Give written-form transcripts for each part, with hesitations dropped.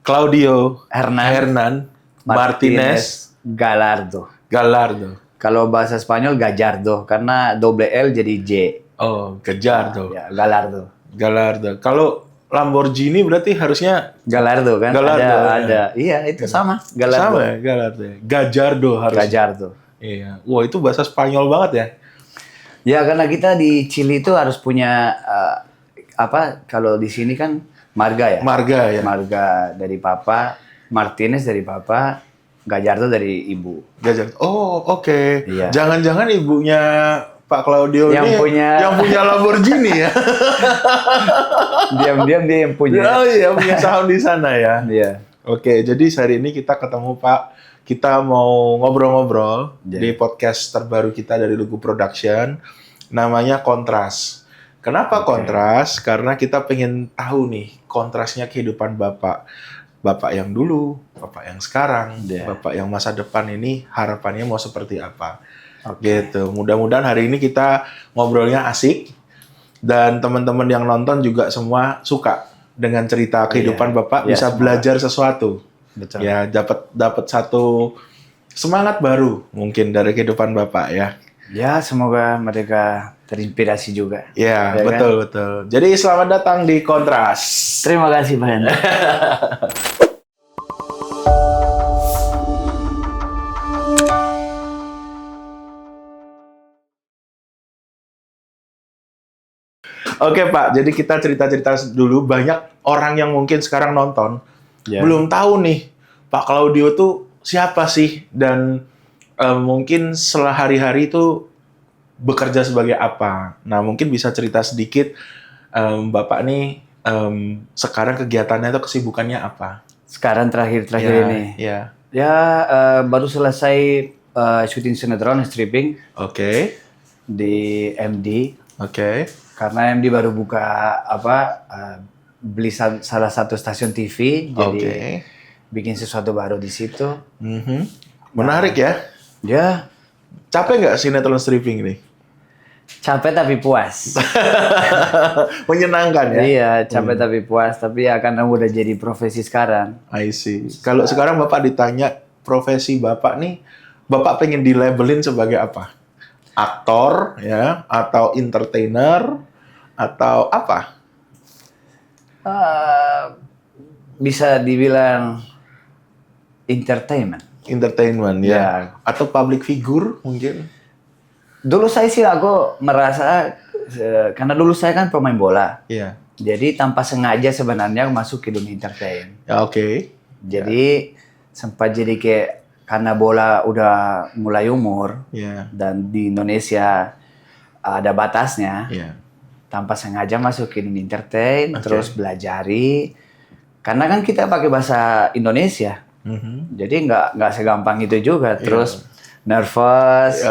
Claudio Hernan Martinez Gallardo. Gallardo. Kalau bahasa Spanyol Gallardo karena double L jadi J. Oh, Gallardo. Ya, Gallardo. Gallardo. Kalau Lamborghini berarti harusnya Gallardo kan? Gallardo, ada. Iya, itu sama. Gallardo. sama ya, Gallardo. Gallardo harusnya. Gallardo. Iya. Wah, itu bahasa Spanyol banget ya. Ya, karena kita di Chili itu harus punya kalau di sini kan marga ya. Marga ya. Marga dari papa, Martinez dari papa, Gallardo dari ibu. Gallardo. Oh, oke. Iya. Jangan-jangan ibunya Pak Claudio Yang ini yang punya Lamborghini ya. Diam-diam dia yang punya. Oh iya, punya saham di sana ya. Iya. Oke, jadi hari ini kita ketemu Pak. Kita mau ngobrol-ngobrol di podcast terbaru kita dari Lugu Production. Namanya Kontras. Kenapa kontras? Karena kita pengen tahu nih kontrasnya kehidupan Bapak. Bapak yang dulu, Bapak yang sekarang, Bapak yang masa depan ini harapannya mau seperti apa. Gitu. Mudah-mudahan hari ini kita ngobrolnya asik dan teman-teman yang nonton juga semua suka dengan cerita kehidupan Bapak, bisa belajar sesuatu. Betul. Ya, dapat satu semangat baru mungkin dari kehidupan Bapak ya. Ya, semoga mereka terinspirasi juga. Ya, Ya betul kan? betul. Jadi selamat datang di Kontras. Terima kasih Pak Hendra. Oke Pak, jadi kita cerita-cerita dulu. Banyak orang yang mungkin sekarang nonton belum tahu nih Pak Claudio tuh siapa sih dan mungkin sehari-hari itu bekerja sebagai apa. Nah mungkin bisa cerita sedikit Bapak nih sekarang kegiatannya atau kesibukannya apa? Sekarang terakhir ini. Ya. Ya, baru selesai syuting sinetron stripping Oke. di MD. Oke. Karena MD baru buka beli salah satu stasiun TV, jadi bikin sesuatu baru di situ. Menarik ya. Ya, Capek nggak sinetron stripping ini? capek tapi puas. Menyenangkan ya? Iya, capek tapi puas. Tapi ya karena udah jadi profesi sekarang. I see. Kalau sekarang Bapak ditanya profesi Bapak nih, Bapak pengen dilabelin sebagai apa? Aktor ya, atau entertainer, atau apa? Bisa dibilang entertainment. Entertainment ya. Atau public figure mungkin? Dulu aku merasa karena dulu saya kan pemain bola. Iya. Jadi tanpa sengaja sebenarnya aku masuk ke dunia entertain. Ya, oke. Jadi sempat jadi kayak karena bola udah mulai umur dan di Indonesia ada batasnya. Tanpa sengaja masuk ke dunia entertain, terus belajari. Karena kan kita pakai bahasa Indonesia. Jadi nggak segampang itu juga. Terus nervous,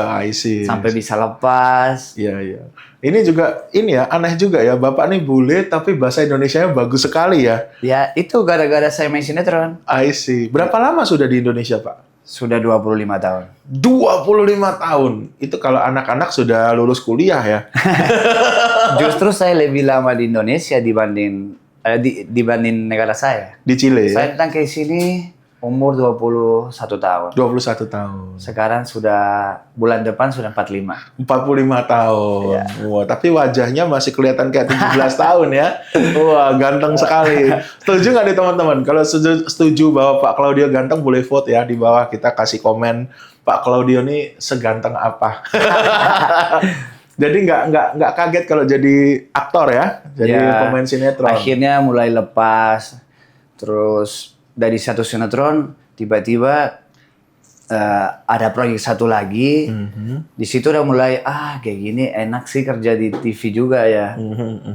sampai bisa lepas. Iya. Ini juga, aneh juga ya. Bapak nih bule, tapi bahasa Indonesianya bagus sekali ya. Ya, itu gara-gara saya main sinetron. I see. Berapa lama sudah di Indonesia, Pak? Sudah 25 tahun. 25 tahun? Itu kalau anak-anak sudah lulus kuliah ya? Justru saya lebih lama di Indonesia dibanding negara saya. Di Chile ya? Saya datang ke sini umur 21 tahun. 21 tahun. Sekarang bulan depan sudah 45. 45 tahun. Ya. Wah, tapi wajahnya masih kelihatan kayak 17 tahun ya. Wah, ganteng sekali. Setuju nggak nih teman-teman? Kalau setuju bahwa Pak Claudio ganteng, boleh vote ya di bawah. Kita kasih komen Pak Claudio nih seganteng apa. Jadi nggak kaget kalau jadi aktor ya, jadi pemain sinetron. Akhirnya mulai lepas, terus dari satu sinetron tiba-tiba ada proyek satu lagi. Di situ udah mulai kayak gini enak sih kerja di TV juga ya.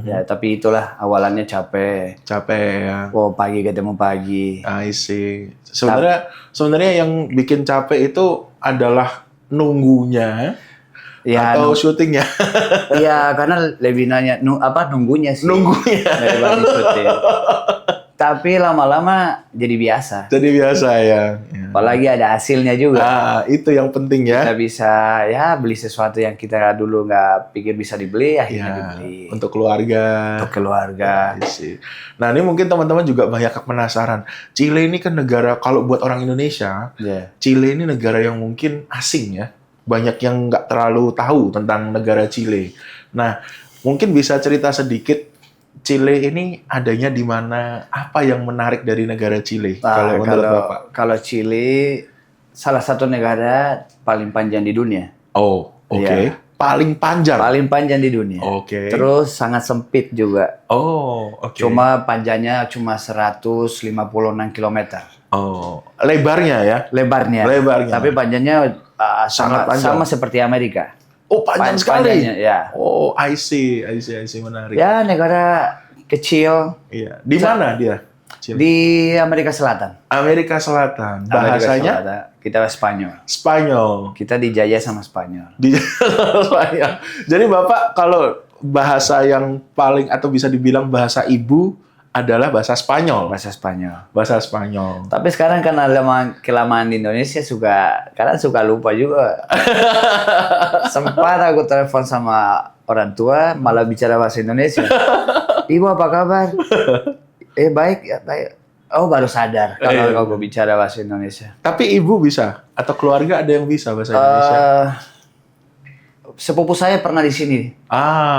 Ya tapi itulah awalannya capek ya. Oh pagi ketemu pagi. I see. Sebenarnya yang bikin capek itu adalah nunggunya atau syutingnya. Iya karena lebih nanya nunggunya sih. Nunggunya. Daripada syuting. Tapi lama-lama jadi biasa. Jadi biasa ya. Apalagi ada hasilnya juga. Itu yang penting ya. Kita bisa ya beli sesuatu yang kita dulu nggak pikir bisa dibeli, akhirnya dibeli. Untuk keluarga. Untuk keluarga. Nah ini mungkin teman-teman juga banyak penasaran. Chile ini kan negara, kalau buat orang Indonesia, Chile ini negara yang mungkin asing ya. Banyak yang nggak terlalu tahu tentang negara Chile. Nah mungkin bisa cerita sedikit. Chile ini adanya di mana? Apa yang menarik dari negara Chile? Kalau menurut Bapak? Kalau Chile salah satu negara paling panjang di dunia. Oh, oke. Paling panjang. Paling panjang di dunia. Oke. Terus sangat sempit juga. Oh, oke. Cuma panjangnya cuma 156 km. Oh, lebarnya ya? Lebarnya. Tapi panjangnya sangat panjang. Sama seperti Amerika. Oh, panjang sekali. Ya. Oh, I see, menarik. Ya, negara kecil. Iya. Di mana dia? Chile. Di Amerika Selatan. Amerika Selatan. Bahasanya? Kita Spanyol. Spanyol. Kita dijajah sama Spanyol. Spanyol. Jadi Bapak kalau bahasa yang paling atau bisa dibilang bahasa ibu adalah bahasa Spanyol. Bahasa Spanyol. Tapi sekarang karena kelamaan di Indonesia kadang suka lupa juga. Sempat aku telepon sama orang tua malah bicara bahasa Indonesia. Ibu apa kabar? Baik ya, baik. Oh baru sadar kalau aku bicara bahasa Indonesia. Tapi ibu bisa atau keluarga ada yang bisa bahasa Indonesia? Sepupu saya pernah di sini.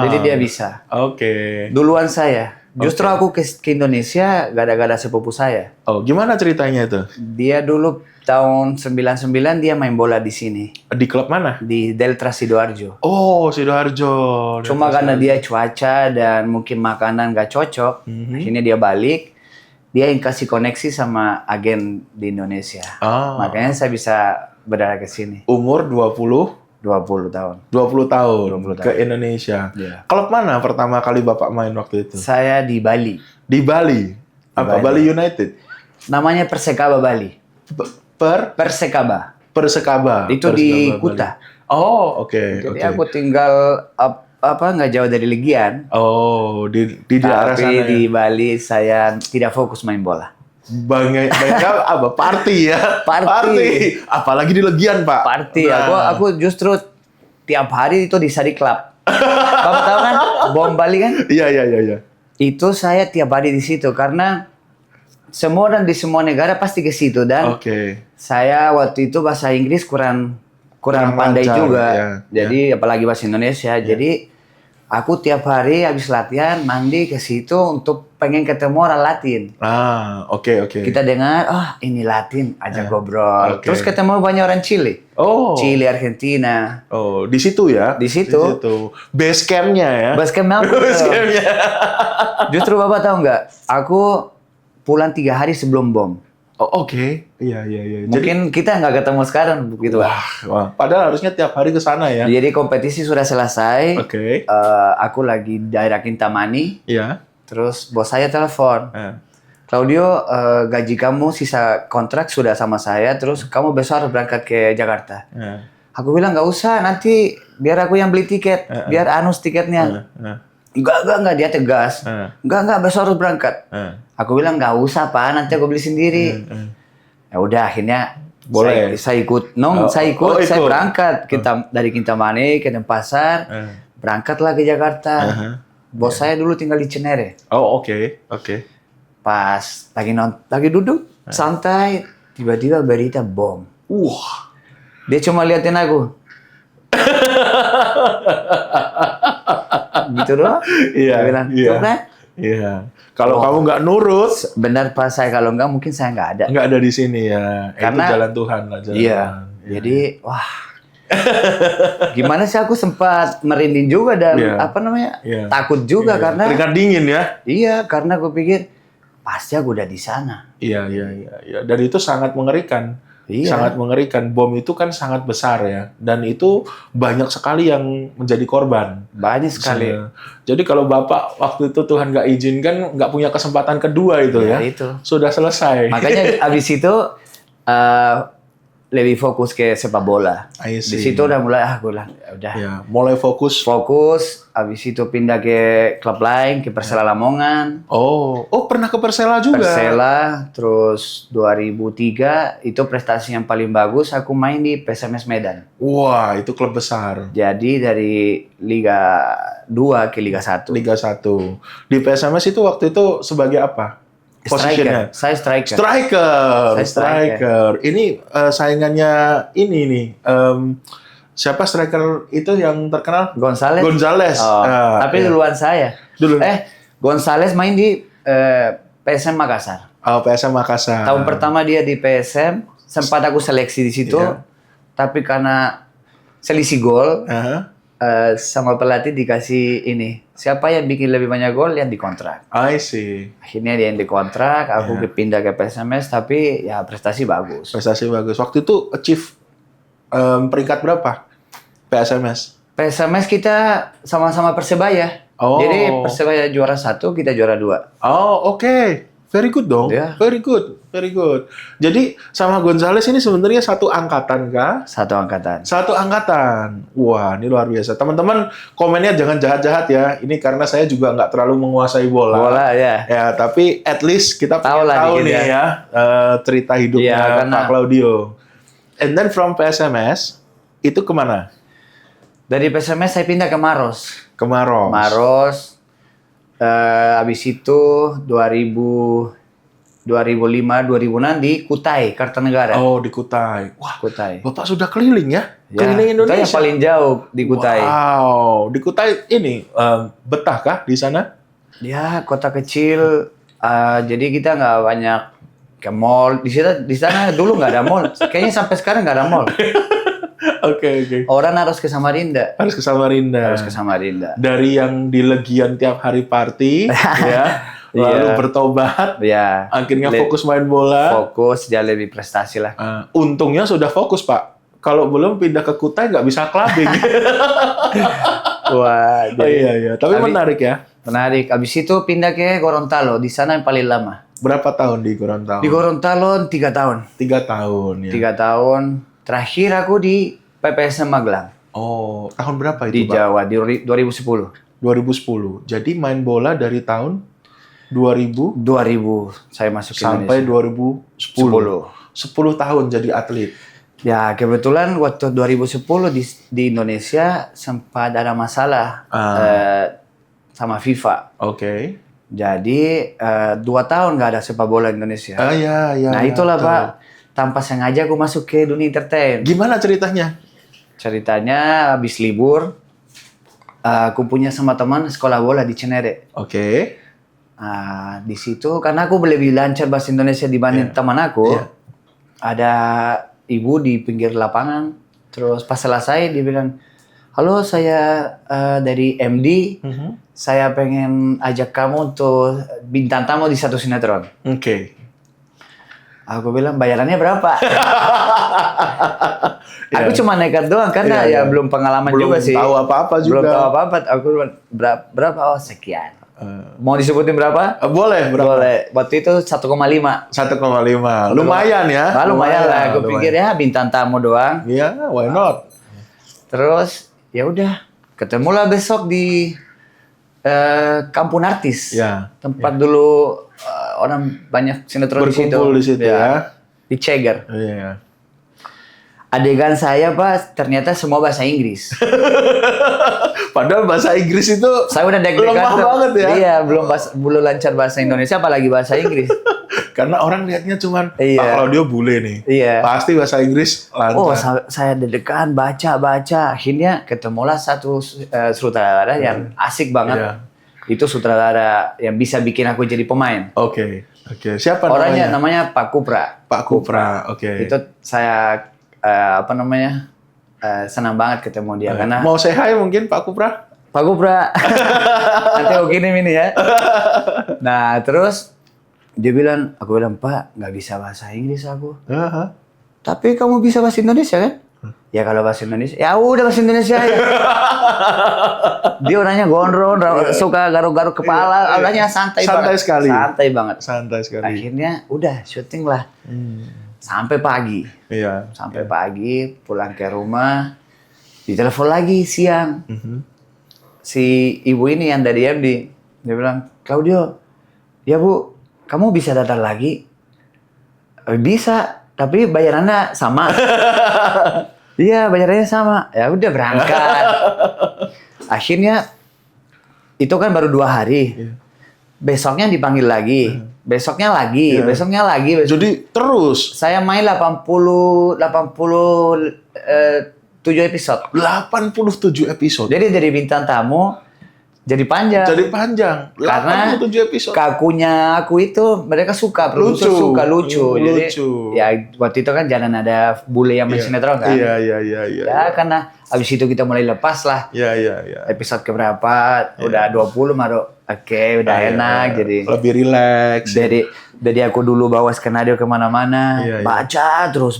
Jadi dia bisa. Oke. Duluan saya. Justru aku ke Indonesia gara-gara sepupu saya. Oh, gimana ceritanya itu? Dia dulu tahun 99 dia main bola di sini. Di klub mana? Di Delta Sidoarjo. Oh, Sidoarjo. Cuma karena dia cuaca dan mungkin makanan gak cocok, akhirnya dia balik. Dia yang kasih koneksi sama agen di Indonesia. Makanya saya bisa berdarah ke sini. Umur 20 tahun. 20 tahun ke Indonesia. Klub mana pertama kali Bapak main waktu itu? Saya di Bali. Di Bali? Apa? Bali United? Namanya Persekaba Bali. Persekaba. Persekaba Itu di Kuta. Oh, oke. Jadi aku tinggal nggak jauh dari Legian. Oh, di daerah sana. Tapi di Bali saya tidak fokus main bola. Banyak apa? Party ya. Party. Apalagi di Legian, Pak. Party. Aku justru tiap hari itu di Sari Club. Bapak tahu kan? Bom Bali kan? Iya. Itu saya tiap hari di situ karena semua orang di semua negara pasti ke situ dan saya waktu itu bahasa Inggris kurang pandai lancar, juga. Jadi apalagi bahasa Indonesia. Jadi aku tiap hari habis latihan mandi ke situ untuk pengen ketemu orang Latin. Oke. Kita dengar, ini Latin, ajak ngobrol. Terus ketemu banyak orang Chile. Chile, Argentina. Oh, di situ ya? Di situ. Base camp-nya ya? Base camp-nya. Justru Bapak tahu nggak? Aku pulang 3 hari sebelum bom. Oh, oke. Iya. Mungkin kita nggak ketemu sekarang begitu, Pak. Wah. Padahal harusnya tiap hari ke sana ya. Jadi kompetisi sudah selesai. Aku lagi di daerah Kintamani. Iya. Terus bos saya telepon. Claudio, gaji kamu sisa kontrak sudah sama saya. Terus kamu besok harus berangkat ke Jakarta. Aku bilang nggak usah. Nanti biar aku yang beli tiket. Biar Anus tiketnya. Enggak, dia tegas. Enggak, besok harus berangkat. Aku bilang nggak usah Pak, nanti aku beli sendiri. Ya udah, akhirnya boleh. Saya ikut. Saya berangkat dari Kintamani ke Denpasar. Berangkatlah ke Jakarta. Bos saya dulu tinggal di Cenere. Oh, oke. Pas lagi duduk santai, tiba-tiba berita bom. Dia cuma liatin aku. Gitu doang. Iya. Dia bilang, Iya. Kalau kamu nggak nurut, benar Pak, saya kalau nggak mungkin saya nggak ada. Nggak ada di sini ya. Karena itu jalan Tuhan lah. Tuhan. Jadi gimana sih, aku sempat merinding juga dan takut juga karena keringat dingin ya. Iya, karena aku pikir pasti aku udah di sana. Iya. Dan itu sangat mengerikan. Sangat mengerikan. Bom itu kan sangat besar ya. Dan itu banyak sekali yang menjadi korban. Banyak sekali. Jadi kalau Bapak waktu itu Tuhan nggak izinkan, nggak punya kesempatan kedua itu ya. Itu. Sudah selesai. Makanya abis itu lebih fokus ke sepak bola. Di situ udah mulai aku bilang udah. Ya, mulai fokus. Habis itu pindah ke klub lain, ke Persela Lamongan. Oh, pernah ke Persela juga. Persela, terus 2003 itu prestasi yang paling bagus aku main di PSMS Medan. Wah, itu klub besar. Jadi dari Liga 2 ke Liga 1. Liga 1. Di PSMS itu waktu itu sebagai apa? Posisinya? Saya striker. Striker. Ini saingannya ini nih. Siapa striker itu yang terkenal? Gonzales. Tapi duluan saya. Gonzales main di PSM Makassar. PSM Makassar. Tahun pertama dia di PSM, sempat aku seleksi di situ. Tapi karena selisih gol, sama pelatih dikasih ini. Siapa yang bikin lebih banyak gol yang dikontrak. I see. Akhirnya dia yang dikontrak, aku pindah ke PSMS, tapi ya prestasi bagus. Waktu itu achieve peringkat berapa? PSMS kita sama-sama Persebaya. Jadi Persebaya juara 1, kita juara 2. Oke. Very good dong. Yeah. Very good. Jadi sama Gonzales ini sebenarnya satu angkatan kah? Satu angkatan. Wah, ini luar biasa. Teman-teman komennya jangan jahat-jahat ya. Ini karena saya juga nggak terlalu menguasai bola. Ya. Ya, tapi at least kita tahu nih ya cerita hidupnya Pak Claudio. And then from PSMS itu kemana? Dari PSMS saya pindah ke Maros. Habis itu 2005, 2006 di Kutai, Kartanegara. Di Kutai. Wah, Kutai. Bapak sudah keliling ya? Keliling Indonesia. Itu yang paling jauh di Kutai. Wow, di Kutai ini betah kah di sana? Ya, kota kecil. Jadi kita nggak banyak ke mall. Di sana dulu nggak ada mall. Kayaknya sampai sekarang nggak ada mall. Oke. Orang harus ke Samarinda. Dari yang di Legian tiap hari party, ya, lalu bertobat, akhirnya fokus main bola. Dia lebih prestasi lah. Untungnya sudah fokus, Pak. Kalau belum pindah ke Kutai nggak bisa clubbing. Wah, iya. Tapi menarik ya. Menarik. Abis itu pindah ke Gorontalo. Di sana yang paling lama. Berapa tahun di Gorontalo? Di Gorontalo 3 tahun. 3 tahun ya. 3 tahun. Terakhir aku di PPSM Magelang. Tahun berapa itu, Pak? Di Jawa, di 2010. 2010. Jadi main bola dari tahun 2000 saya masuk sampai Indonesia. 10 tahun jadi atlet. Ya, kebetulan waktu 2010 di Indonesia sempat ada masalah sama FIFA. Oke. Jadi 2 tahun nggak ada sepak bola Indonesia. Nah, itulah betul. Pak. Tanpa sengaja aku masuk ke dunia entertain. Gimana ceritanya? Ceritanya habis libur, aku punya sama teman sekolah bola di Cinere. Oke. Di situ karena aku lebih lancar bahasa Indonesia dibanding teman aku. Ada ibu di pinggir lapangan. Terus pas selesai dia bilang, halo, saya dari MD. Saya pengen ajak kamu untuk bintang tamu di satu sinetron. Oke. Aku bilang, bayarannya berapa? Aku cuma nekat doang karena belum pengalaman juga sih. Belum tahu apa-apa juga. Belum tahu apa-apa. Aku bilang, berapa? Sekian. Mau disebutin berapa? Boleh, berapa? Boleh. Waktu itu 1,5. 1,5. Lumayan ya? Lumayan lah. Aku pikir ya bintang tamu doang. Iya, why not? Terus, ya udah. Ketemulah besok di Kampung Artis. Tempat dulu orang banyak sinetron berkumpul di situ ya. Di Ceger. Iya. Adegan saya, Pak, ternyata semua bahasa Inggris. Padahal bahasa Inggris itu saya udah deg-degan lemah banget ya. Iya, belum lancar bahasa Indonesia apalagi bahasa Inggris. Karena orang lihatnya cuman Pak Claudio bule nih. Iya. Pasti bahasa Inggris lancar. Saya deg-degan baca. Akhirnya ketemulah satu sutradara yang asik banget. Iya. Itu sutradara yang bisa bikin aku jadi pemain. Oke. Siapa orangnya? Namanya Pak Kupra. Oke. Itu saya senang banget ketemu dia karena mau say hi mungkin Pak Kupra. Nanti aku kirim ini ya. Nah, terus aku bilang, Pak, nggak bisa bahasa Inggris aku. Tapi kamu bisa bahasa Indonesia kan? Ya kalau bahasa Indonesia, ya udah bahasa Indonesia ya. Dia orangnya gondrong, suka garuk-garuk kepala, orangnya santai banget. Sekali. Santai banget. Santai sekali. Akhirnya udah syuting lah. sampai pagi. Iya. Sampai pagi, pulang ke rumah, ditelepon lagi siang. Si ibu ini yang dari MD, dia bilang, Claudio, ya Bu, kamu bisa datang lagi? Bisa, tapi bayarannya sama. Iya, bayarannya sama. Ya udah berangkat. Akhirnya itu kan baru 2 hari. Besoknya dipanggil lagi. Besoknya lagi. Jadi terus Saya main 87 episode. 87 episode. Jadi dari bintang tamu jadi panjang. Karena 87 episode. kakunya aku itu mereka suka, produser suka lucu. Jadi ya waktu itu kan jangan ada bule yang main sinetron kan. Iya. Ya karena abis itu kita mulai lepas lah. Iya. Episode keberapa? Udah 20 Maro. Oke, udah enak jadi. Lebih rileks. Dari aku dulu bawa skenario kemana-mana, baca terus.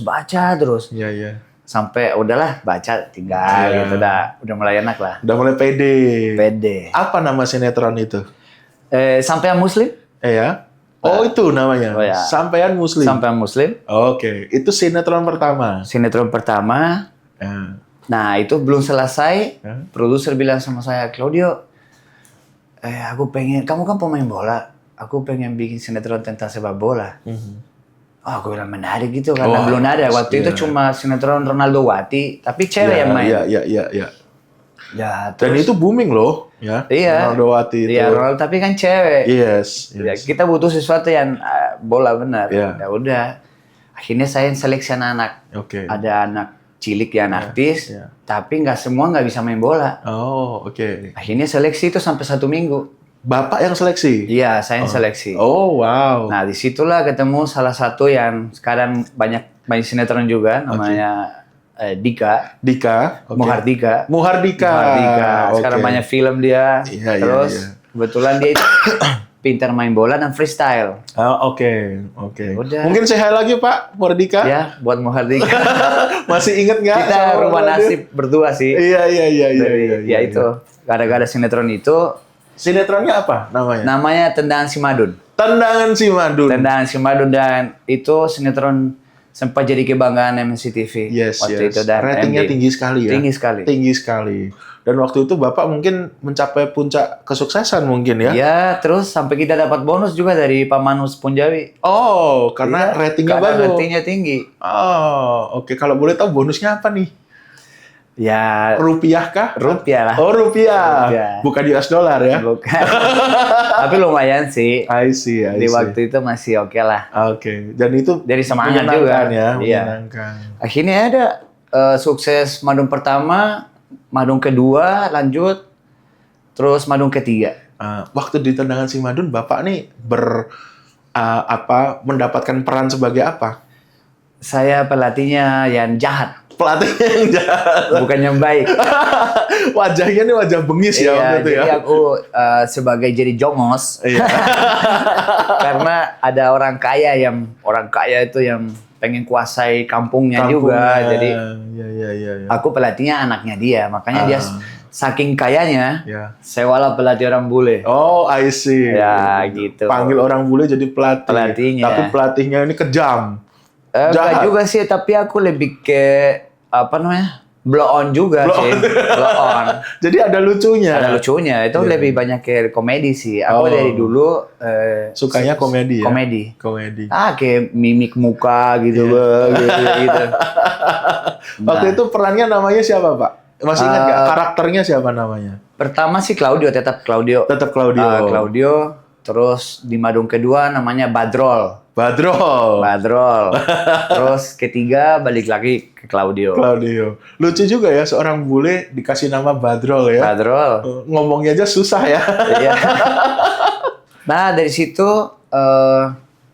Iya. Sampai udahlah baca tinggal gitu udah mulai enak lah. Udah mulai pede. Apa nama sinetron itu? Sampean Muslim? Iya. Oh itu namanya. Oh, ya. Sampean Muslim. Oke. Itu sinetron pertama. Nah itu belum selesai. Produser bilang sama saya, Claudio, aku pengen, kamu kan pemain bola, aku pengen bikin sinetron tentang sepak bola. Aku bilang menarik gitu karena belum ada. Waktu itu cuma sinetron Ronaldo Wati, tapi cewek yang main. Iya. Ya, Dan itu booming loh, ya. Iya. Ronaldo Wati itu. Iya, Ronaldo tapi kan cewek. Yes. Ya, kita butuh sesuatu yang bola benar. Yeah. Ya udah. Akhirnya saya seleksi anak. Oke. Ada anak cilik yang artis, tapi nggak semua nggak bisa main bola. Oh, oke. Akhirnya seleksi itu sampai 1 minggu. Bapak yang seleksi? Iya, saya yang seleksi. Oh, wow. Nah, disitulah ketemu salah satu yang sekarang banyak main sinetron juga, namanya Dika. Okay. Muhardika. Sekarang banyak film dia. Iya, Terus kebetulan dia pintar main bola dan freestyle. Oh, oke. Udah. Mungkin saya lagi Pak Muhardika. Ya, buat Muhardika. Masih inget nggak? Kita rumah nasib berdua sih. Iya. Ya itu. Gara-gara sinetron itu. Sinetronnya apa namanya? Namanya Tendangan Si Madun. Tendangan Si Madun Dan itu sinetron sempat jadi kebanggaan MNC-TV waktu itu dan ratingnya tinggi sekali ya. Tinggi sekali. Dan waktu itu Bapak mungkin mencapai puncak kesuksesan mungkin ya. Ya, terus sampai kita dapat bonus juga dari Pak Manus Punjabi. Oh, karena ratingnya bagus. Ratingnya tinggi. Oh, oke. Kalau boleh tahu bonusnya apa nih? Ya, rupiah kah? Rupiah lah. Oh, rupiah. Bukan US dollar ya? Bukan. Tapi lumayan sih. I see. Di waktu itu masih oke lah. Oke. Dan itu dari semangat juga ya. Menyenangkan. Akhirnya ada sukses Madun pertama, Madun kedua lanjut, terus Madun ketiga. Waktu di Tendangan Si Madun, Bapak nih mendapatkan peran sebagai apa? Saya pelatihnya yang jahat. Pelatihnya yang jahat. Bukan yang baik. Wajahnya nih wajah bengis ya waktu itu ya. Jadi aku sebagai jadi jongos. Karena ada orang kaya itu yang pengen kuasai kampungnya juga. Jadi aku pelatihnya anaknya dia. Makanya dia saking kayanya, sewalah pelatih orang bule. Oh, I see. Ya gitu. Panggil orang bule jadi pelatihnya. Tapi pelatihnya ini kejam. Enggak juga sih, tapi aku lebih ke blow on juga sih. Blow on. Jadi ada lucunya. Itu lebih banyak ke komedi sih. Aku dari dulu sukanya komedi ya. Komedi. Kayak mimik muka gitu. gitu. Waktu itu perannya namanya siapa, Pak? Masih ingat nggak karakternya siapa namanya? Pertama sih Claudio, tetap Claudio. Claudio. Terus di Madun kedua namanya Badrol. Terus ketiga balik lagi ke Claudio. Lucu juga ya seorang bule dikasih nama Badrol ya. Ngomongnya aja susah ya. Iya. Nah dari situ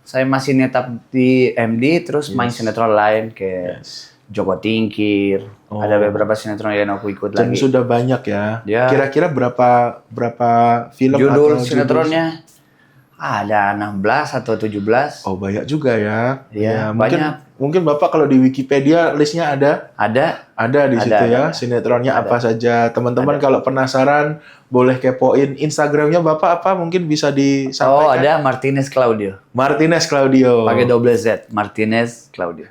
saya masih netap di MD, terus main sinetron lain kayak Joko Tingkir. Ada beberapa sinetron yang aku ikut lagi. Dan sudah banyak ya. Kira-kira berapa film judul atau sinetronnya? Ada 16 atau 17. Oh, banyak juga ya. Iya, mungkin Bapak kalau di Wikipedia listnya ada? Ada di situ ya, sinetronnya apa saja. Teman-teman kalau penasaran boleh kepoin Instagramnya Bapak apa, mungkin bisa disampaikan. Oh, ada Martinez Claudio. Martinez Claudio. Pakai double Z, Martinez Claudio.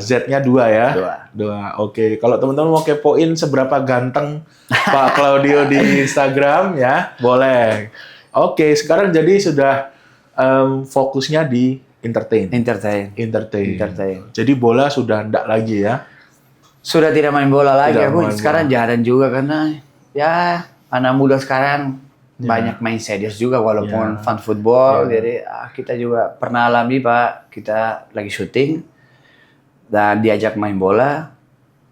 Z-nya 2 ya? 2. Oke, kalau teman-teman mau kepoin seberapa ganteng Pak Claudio di Instagram ya, boleh. Oke, sekarang jadi sudah fokusnya di entertain. Jadi bola sudah enggak lagi ya? Sudah tidak main bola lagi. Aku sekarang jarang juga karena ya anak muda sekarang banyak main serius juga walaupun fun football. Jadi kita juga pernah alami Pak, kita lagi syuting dan diajak main bola.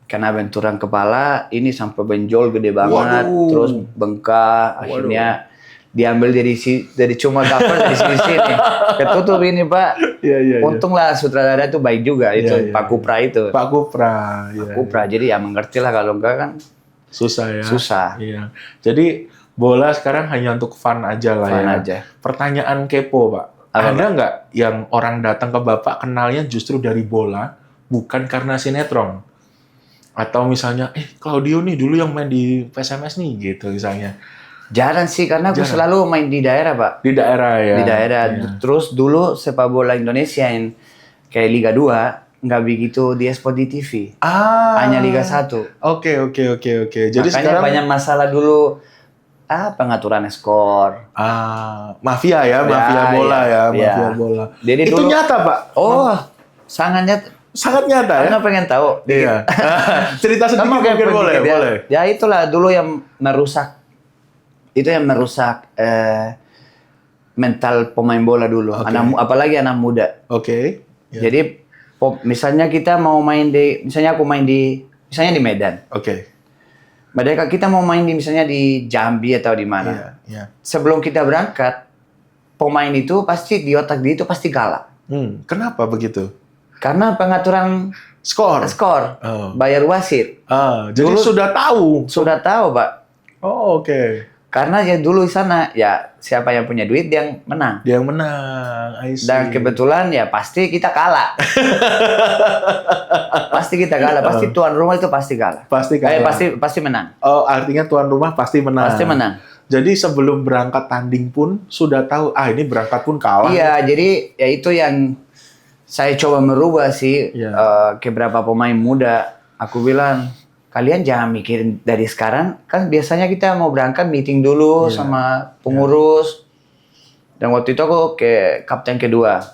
Kena benturan kepala, ini sampai benjol gede banget, terus bengkak, akhirnya diambil dari cuma cover dari sini, ketutup ini Pak. Untunglah sutradara itu baik juga, itu Pak Kupra itu. Pak Kupra, jadi ya mengerti lah, kalau enggak kan susah ya. Susah. Iya. Jadi bola sekarang hanya untuk fun aja lah ya. Pertanyaan kepo Pak, ada nggak yang orang datang ke Bapak kenalnya justru dari bola, bukan karena sinetron? Atau misalnya, Claudio nih dulu yang main di PSMS nih gitu misalnya. Jarang sih, karena aku selalu main di daerah Pak. Di daerah ya? Di daerah. Terus dulu sepak bola Indonesia yang kayak Liga 2, nggak begitu diekspor di TV. Hanya Liga 1. Oke. Jadi makanya sekarang banyak masalah dulu. Pengaturan skor. Mafia ya, mafia bola ya. Mafia bola. Jadi itu dulu, nyata Pak? sangat nyata. Sangat nyata ya? Karena pengen tahu. Iya. Cerita sedikit mungkin boleh. Ya itulah dulu yang merusak. Itu yang merusak mental pemain bola dulu. Apalagi anak muda. Oke. Jadi misalnya kita mau main misalnya di Medan. Mereka kita mau main misalnya di Jambi atau di mana. Sebelum kita berangkat, pemain itu pasti di otak dia itu pasti kalah. Kenapa begitu? Karena pengaturan skor. Bayar wasit. Jadi dulu, sudah tahu Pak. Oke. Karena ya dulu di sana ya siapa yang punya duit yang menang. I see. Dan kebetulan ya pasti kita kalah. Pasti tuan rumah itu pasti kalah. Pasti menang. Oh, artinya tuan rumah pasti menang. Pasti menang. Jadi sebelum berangkat tanding pun sudah tahu ini berangkat pun kalah. Iya, jadi ya itu yang saya coba merubah sih ke beberapa pemain muda. Aku bilang, kalian jangan mikirin dari sekarang. Kan biasanya kita mau berangkat meeting dulu sama pengurus. Dan waktu itu aku ke kapten kedua.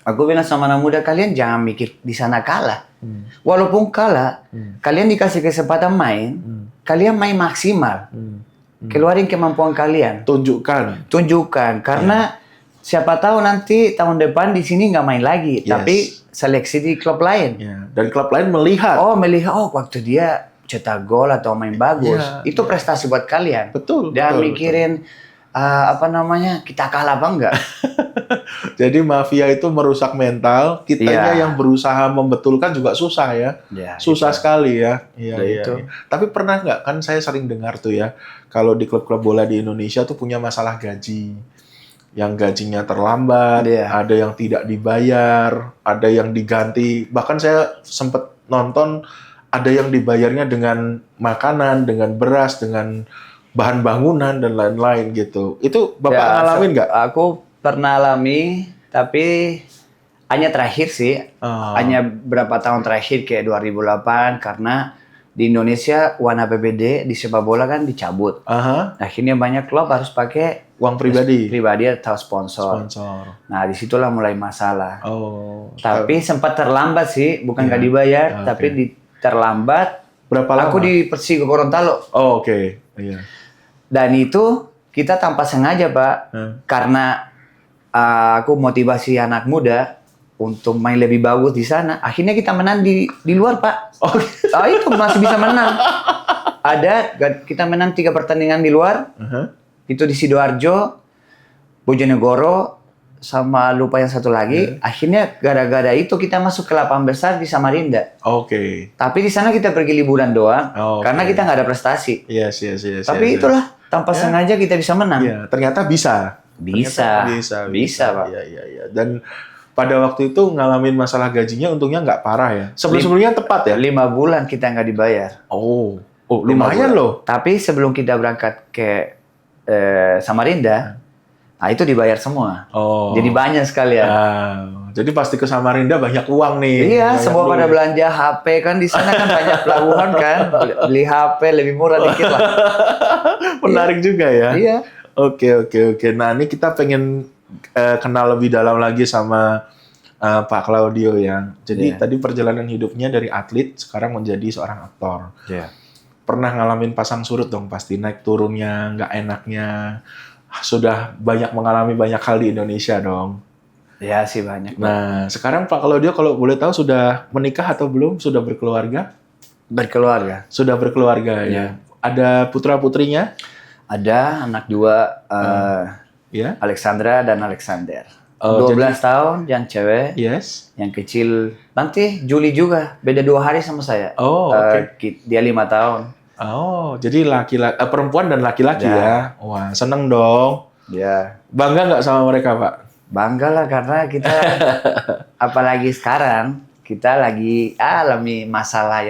Aku bilang sama anak muda, kalian jangan mikir di sana kalah. Walaupun kalah, kalian dikasih kesempatan main, kalian main maksimal. Keluarin kemampuan kalian. Tunjukkan. Karena siapa tahu nanti tahun depan di sini nggak main lagi, tapi seleksi di klub lain. Dan klub lain melihat. Waktu dia cetak gol atau main bagus, itu prestasi buat kalian. Betul. Dan mikirin kita kalah apa enggak. Jadi mafia itu merusak mental, kitanya yang berusaha membetulkan juga susah ya. Susah sekali ya. Iya. Tapi pernah nggak, kan saya sering dengar tuh ya, kalau di klub-klub bola di Indonesia tuh punya masalah gaji. Yang gajinya terlambat, ada yang tidak dibayar, ada yang diganti. Bahkan saya sempat nonton ada yang dibayarnya dengan makanan, dengan beras, dengan bahan bangunan dan lain-lain gitu. Itu Bapak ngalamin nggak? Aku pernah alami, tapi hanya terakhir sih. Hanya berapa tahun terakhir kayak 2008, karena di Indonesia warna PBD di sepak bola kan dicabut. Akhirnya banyak klub harus pakai uang pribadi atau sponsor. Nah, disitulah mulai masalah. Tapi sempat terlambat sih, bukan nggak dibayar, tapi terlambat. Berapa lama? Aku di Persigo Gorontalo. Oke. Dan itu kita tanpa sengaja Pak, karena aku motivasi anak muda untuk main lebih bagus di sana. Akhirnya kita menang di luar Pak. Itu masih bisa menang. Kita menang 3 pertandingan di luar. Itu di Sidoarjo, Bojonegoro, sama lupa yang satu lagi. Akhirnya gara-gara itu kita masuk ke 8 besar di Samarinda. Tapi di sana kita pergi liburan doang, karena kita nggak ada prestasi. Yes. Tapi itulah tanpa sengaja kita bisa menang. Ternyata bisa. Bisa, Pak. Iya. Dan pada waktu itu ngalamin masalah gajinya untungnya nggak parah ya. Sebelum-sebelumnya tepat ya? 5 bulan kita nggak dibayar. Oh lumayan loh. Tapi sebelum kita berangkat ke Samarinda, nah itu dibayar semua. Jadi banyak sekali ya. Jadi pasti ke Samarinda banyak uang nih. Iya, semua pada belanja HP kan di sana kan banyak pelabuhan kan. Beli HP lebih murah dikit lah. Menarik juga ya. Iya. Oke. Nah, ini kita pengen kenal lebih dalam lagi sama Pak Claudio ya. Jadi tadi perjalanan hidupnya dari atlet sekarang menjadi seorang aktor. Iya. Pernah ngalamin pasang surut dong pasti, naik turunnya, nggak enaknya. Sudah banyak mengalami banyak hal di Indonesia dong. Ya sih banyak. Nah, sekarang Pak Claudio kalau boleh tahu sudah menikah atau belum? Sudah berkeluarga? Berkeluarga. Sudah berkeluarga ya. Ada putra-putrinya? Ada anak 2, Alexandra dan Alexander. 12 tahun yang cewek. Yes. Yang kecil nanti Juli juga. Beda 2 hari sama saya. Dia 5 tahun. Jadi perempuan dan laki-laki ya. Wah, seneng dong. Ya. Bangga nggak sama mereka, Pak? Bangga lah karena kita apalagi sekarang kita lagi alami masalah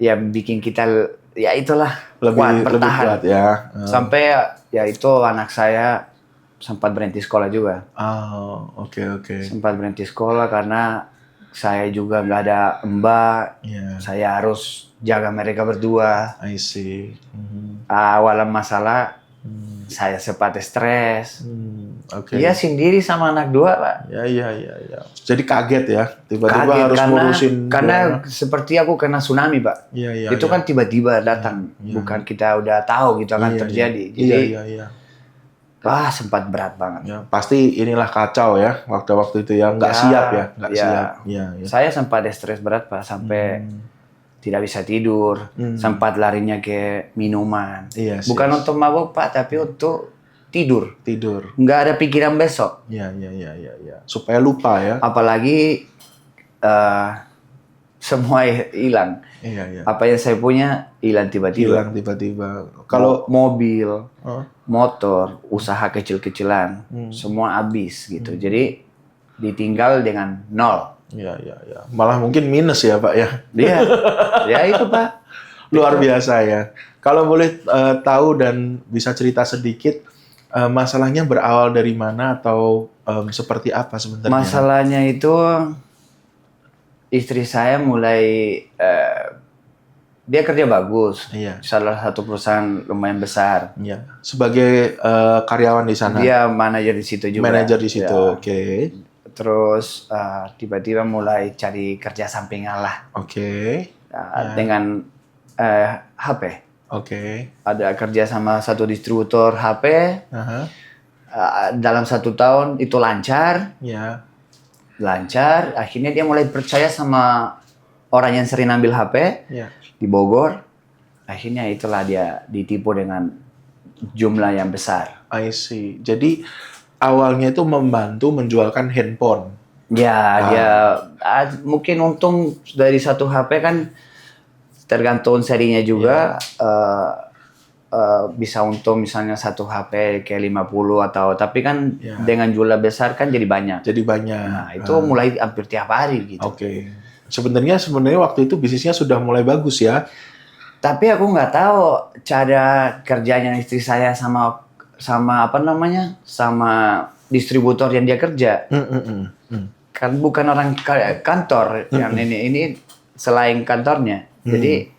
yang bikin kita ya itulah lebih kuat ya. Sampai ya itu anak saya sempat berhenti sekolah juga. Oke. Sempat berhenti sekolah karena saya juga nggak ada mbak. Saya harus jaga mereka berdua. I see. Awalan masalah saya sempat stres. Dia sendiri sama anak 2, Pak. Iya. Jadi kaget ya, tiba-tiba harus ngurusin. Karena seperti aku kena tsunami, Pak. Iya. Itu kan tiba-tiba datang, bukan kita udah tahu gitu akan terjadi. Jadi, wah sempat berat banget. Ya, pasti inilah kacau ya waktu itu ya, nggak siap ya, nggak siap. Iya. Saya sempat stres berat, Pak, sampai tidak bisa tidur, sempat larinya ke minuman. Bukan untuk mabuk, Pak, tapi untuk tidur. Nggak ada pikiran besok. Iya. Supaya lupa ya. Apalagi semua hilang. Iya. Apa yang saya punya hilang tiba-tiba. Kalau mobil, motor, usaha kecil-kecilan, semua habis gitu. Jadi ditinggal dengan 0. Iya. Malah mungkin minus ya, Pak ya. Iya. Ya itu, Pak. Luar biasa ya. Kalau boleh tahu dan bisa cerita sedikit, masalahnya berawal dari mana atau seperti apa sebenarnya? Masalahnya itu istri saya mulai dia kerja bagus. Salah satu perusahaan lumayan besar. Iya. Sebagai karyawan di sana. Dia manajer di situ juga. Manajer di situ. Oke. Terus tiba-tiba mulai cari kerja sampingan lah. Dengan HP. Ada kerja sama satu distributor HP. Dalam 1 tahun itu lancar. Lancar. Akhirnya dia mulai percaya sama orang yang sering ambil HP di Bogor. Akhirnya itulah dia ditipu dengan jumlah yang besar. I see. Jadi awalnya itu membantu menjualkan handphone. Dia mungkin untung dari satu HP kan tergantung serinya juga. Bisa untung misalnya satu HP kayak 50 atau tapi kan dengan jumlah besar kan jadi banyak. Nah, itu mulai hampir tiap hari gitu. Sebenarnya waktu itu bisnisnya sudah mulai bagus ya. Tapi aku nggak tahu cara kerjanya istri saya sama distributor yang dia kerja. Kan bukan orang kantor yang ini selain kantornya. Jadi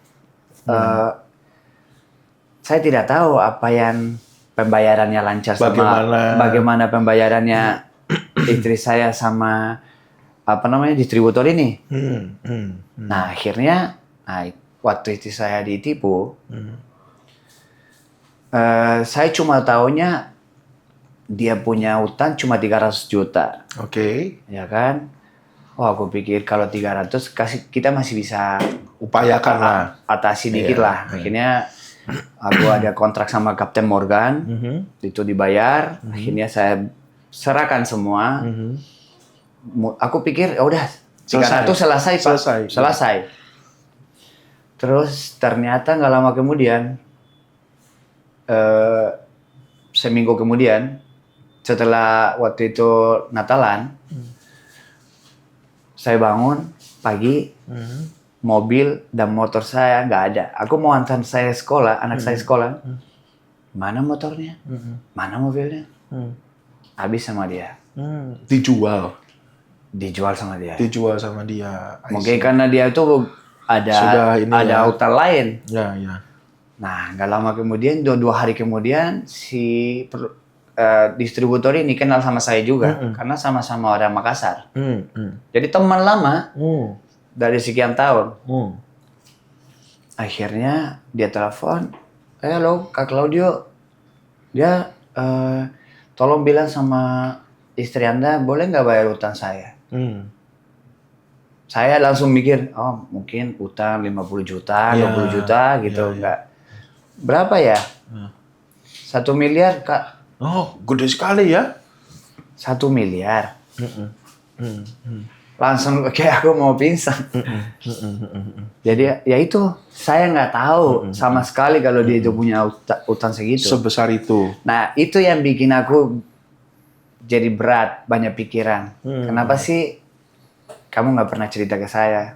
saya tidak tahu apa yang pembayarannya lancar bagaimana pembayarannya istri saya sama distributor ini. Nah akhirnya waktu istri saya ditipu, saya cuma taunya dia punya utang cuma 300 juta. Ya kan? Aku pikir kalau 300 kita masih bisa upayakan lah, atasi dikit lah. Akhirnya aku ada kontrak sama Kapten Morgan, itu dibayar. Akhirnya saya serahkan semua. Aku pikir udah 300 selesai. Terus ternyata nggak lama kemudian seminggu kemudian, setelah waktu itu Natalan, saya bangun pagi, mobil dan motor saya nggak ada. Aku mau antar saya sekolah, anak saya sekolah. Mana motornya? Mana mobilnya? Habis sama dia. Dijual sama dia. Dijual sama dia. Mungkin karena dia itu ada utang lain. Ya, ya. Nah, nggak lama kemudian, 2 hari kemudian, si distributor ini kenal sama saya juga. Karena sama-sama orang Makassar. Jadi teman lama dari sekian tahun. Akhirnya dia telepon, halo Kak Claudio, dia tolong bilang sama istri Anda, boleh nggak bayar utang saya? Saya langsung mikir, oh mungkin utang 50 juta, 20 juta gitu, enggak. Berapa ya? 1 miliar, Kak. Oh, gede sekali ya. 1 miliar. Langsung kayak aku mau pingsan. Jadi ya itu, saya nggak tahu sama sekali kalau dia itu punya utang segitu. Sebesar itu. Nah, itu yang bikin aku jadi berat, banyak pikiran. Kenapa sih kamu nggak pernah cerita ke saya?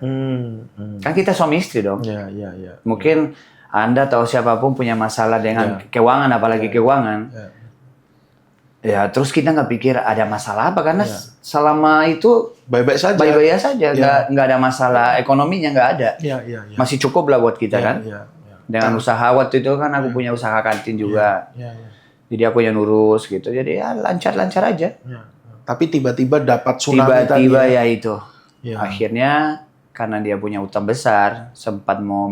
Kan kita suami istri dong. Ya. Mungkin Anda atau siapapun punya masalah dengan keuangan, apalagi keuangan. Ya, terus kita nggak pikir ada masalah apa, karena selama itu baik-baik saja. Baik-baik saja, nggak ada masalah ekonominya, nggak ada. Masih cukup lah buat kita kan. Dengan usaha waktu itu kan aku punya usaha kantin juga. Jadi aku yang urus gitu. Jadi ya lancar-lancar aja. Tapi tiba-tiba dapat tsunami tadi. Tiba-tiba ya itu. Akhirnya karena dia punya utang besar, sempat mau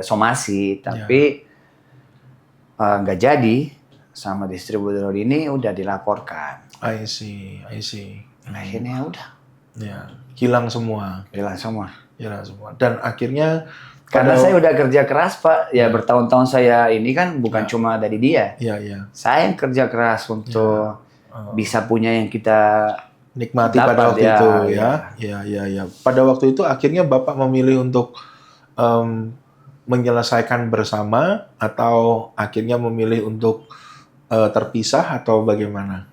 somasi, tapi nggak jadi. Sama distributor ini udah dilaporkan. I see. Akhirnya udah. Ya, hilang semua. Dan akhirnya karena saya udah kerja keras, Pak. Ya bertahun-tahun saya ini kan bukan cuma dari dia. Saya yang kerja keras untuk bisa punya yang kita nikmati dapat, pada waktu itu ya. Pada waktu itu akhirnya Bapak memilih untuk menyelesaikan bersama atau akhirnya memilih untuk terpisah atau bagaimana?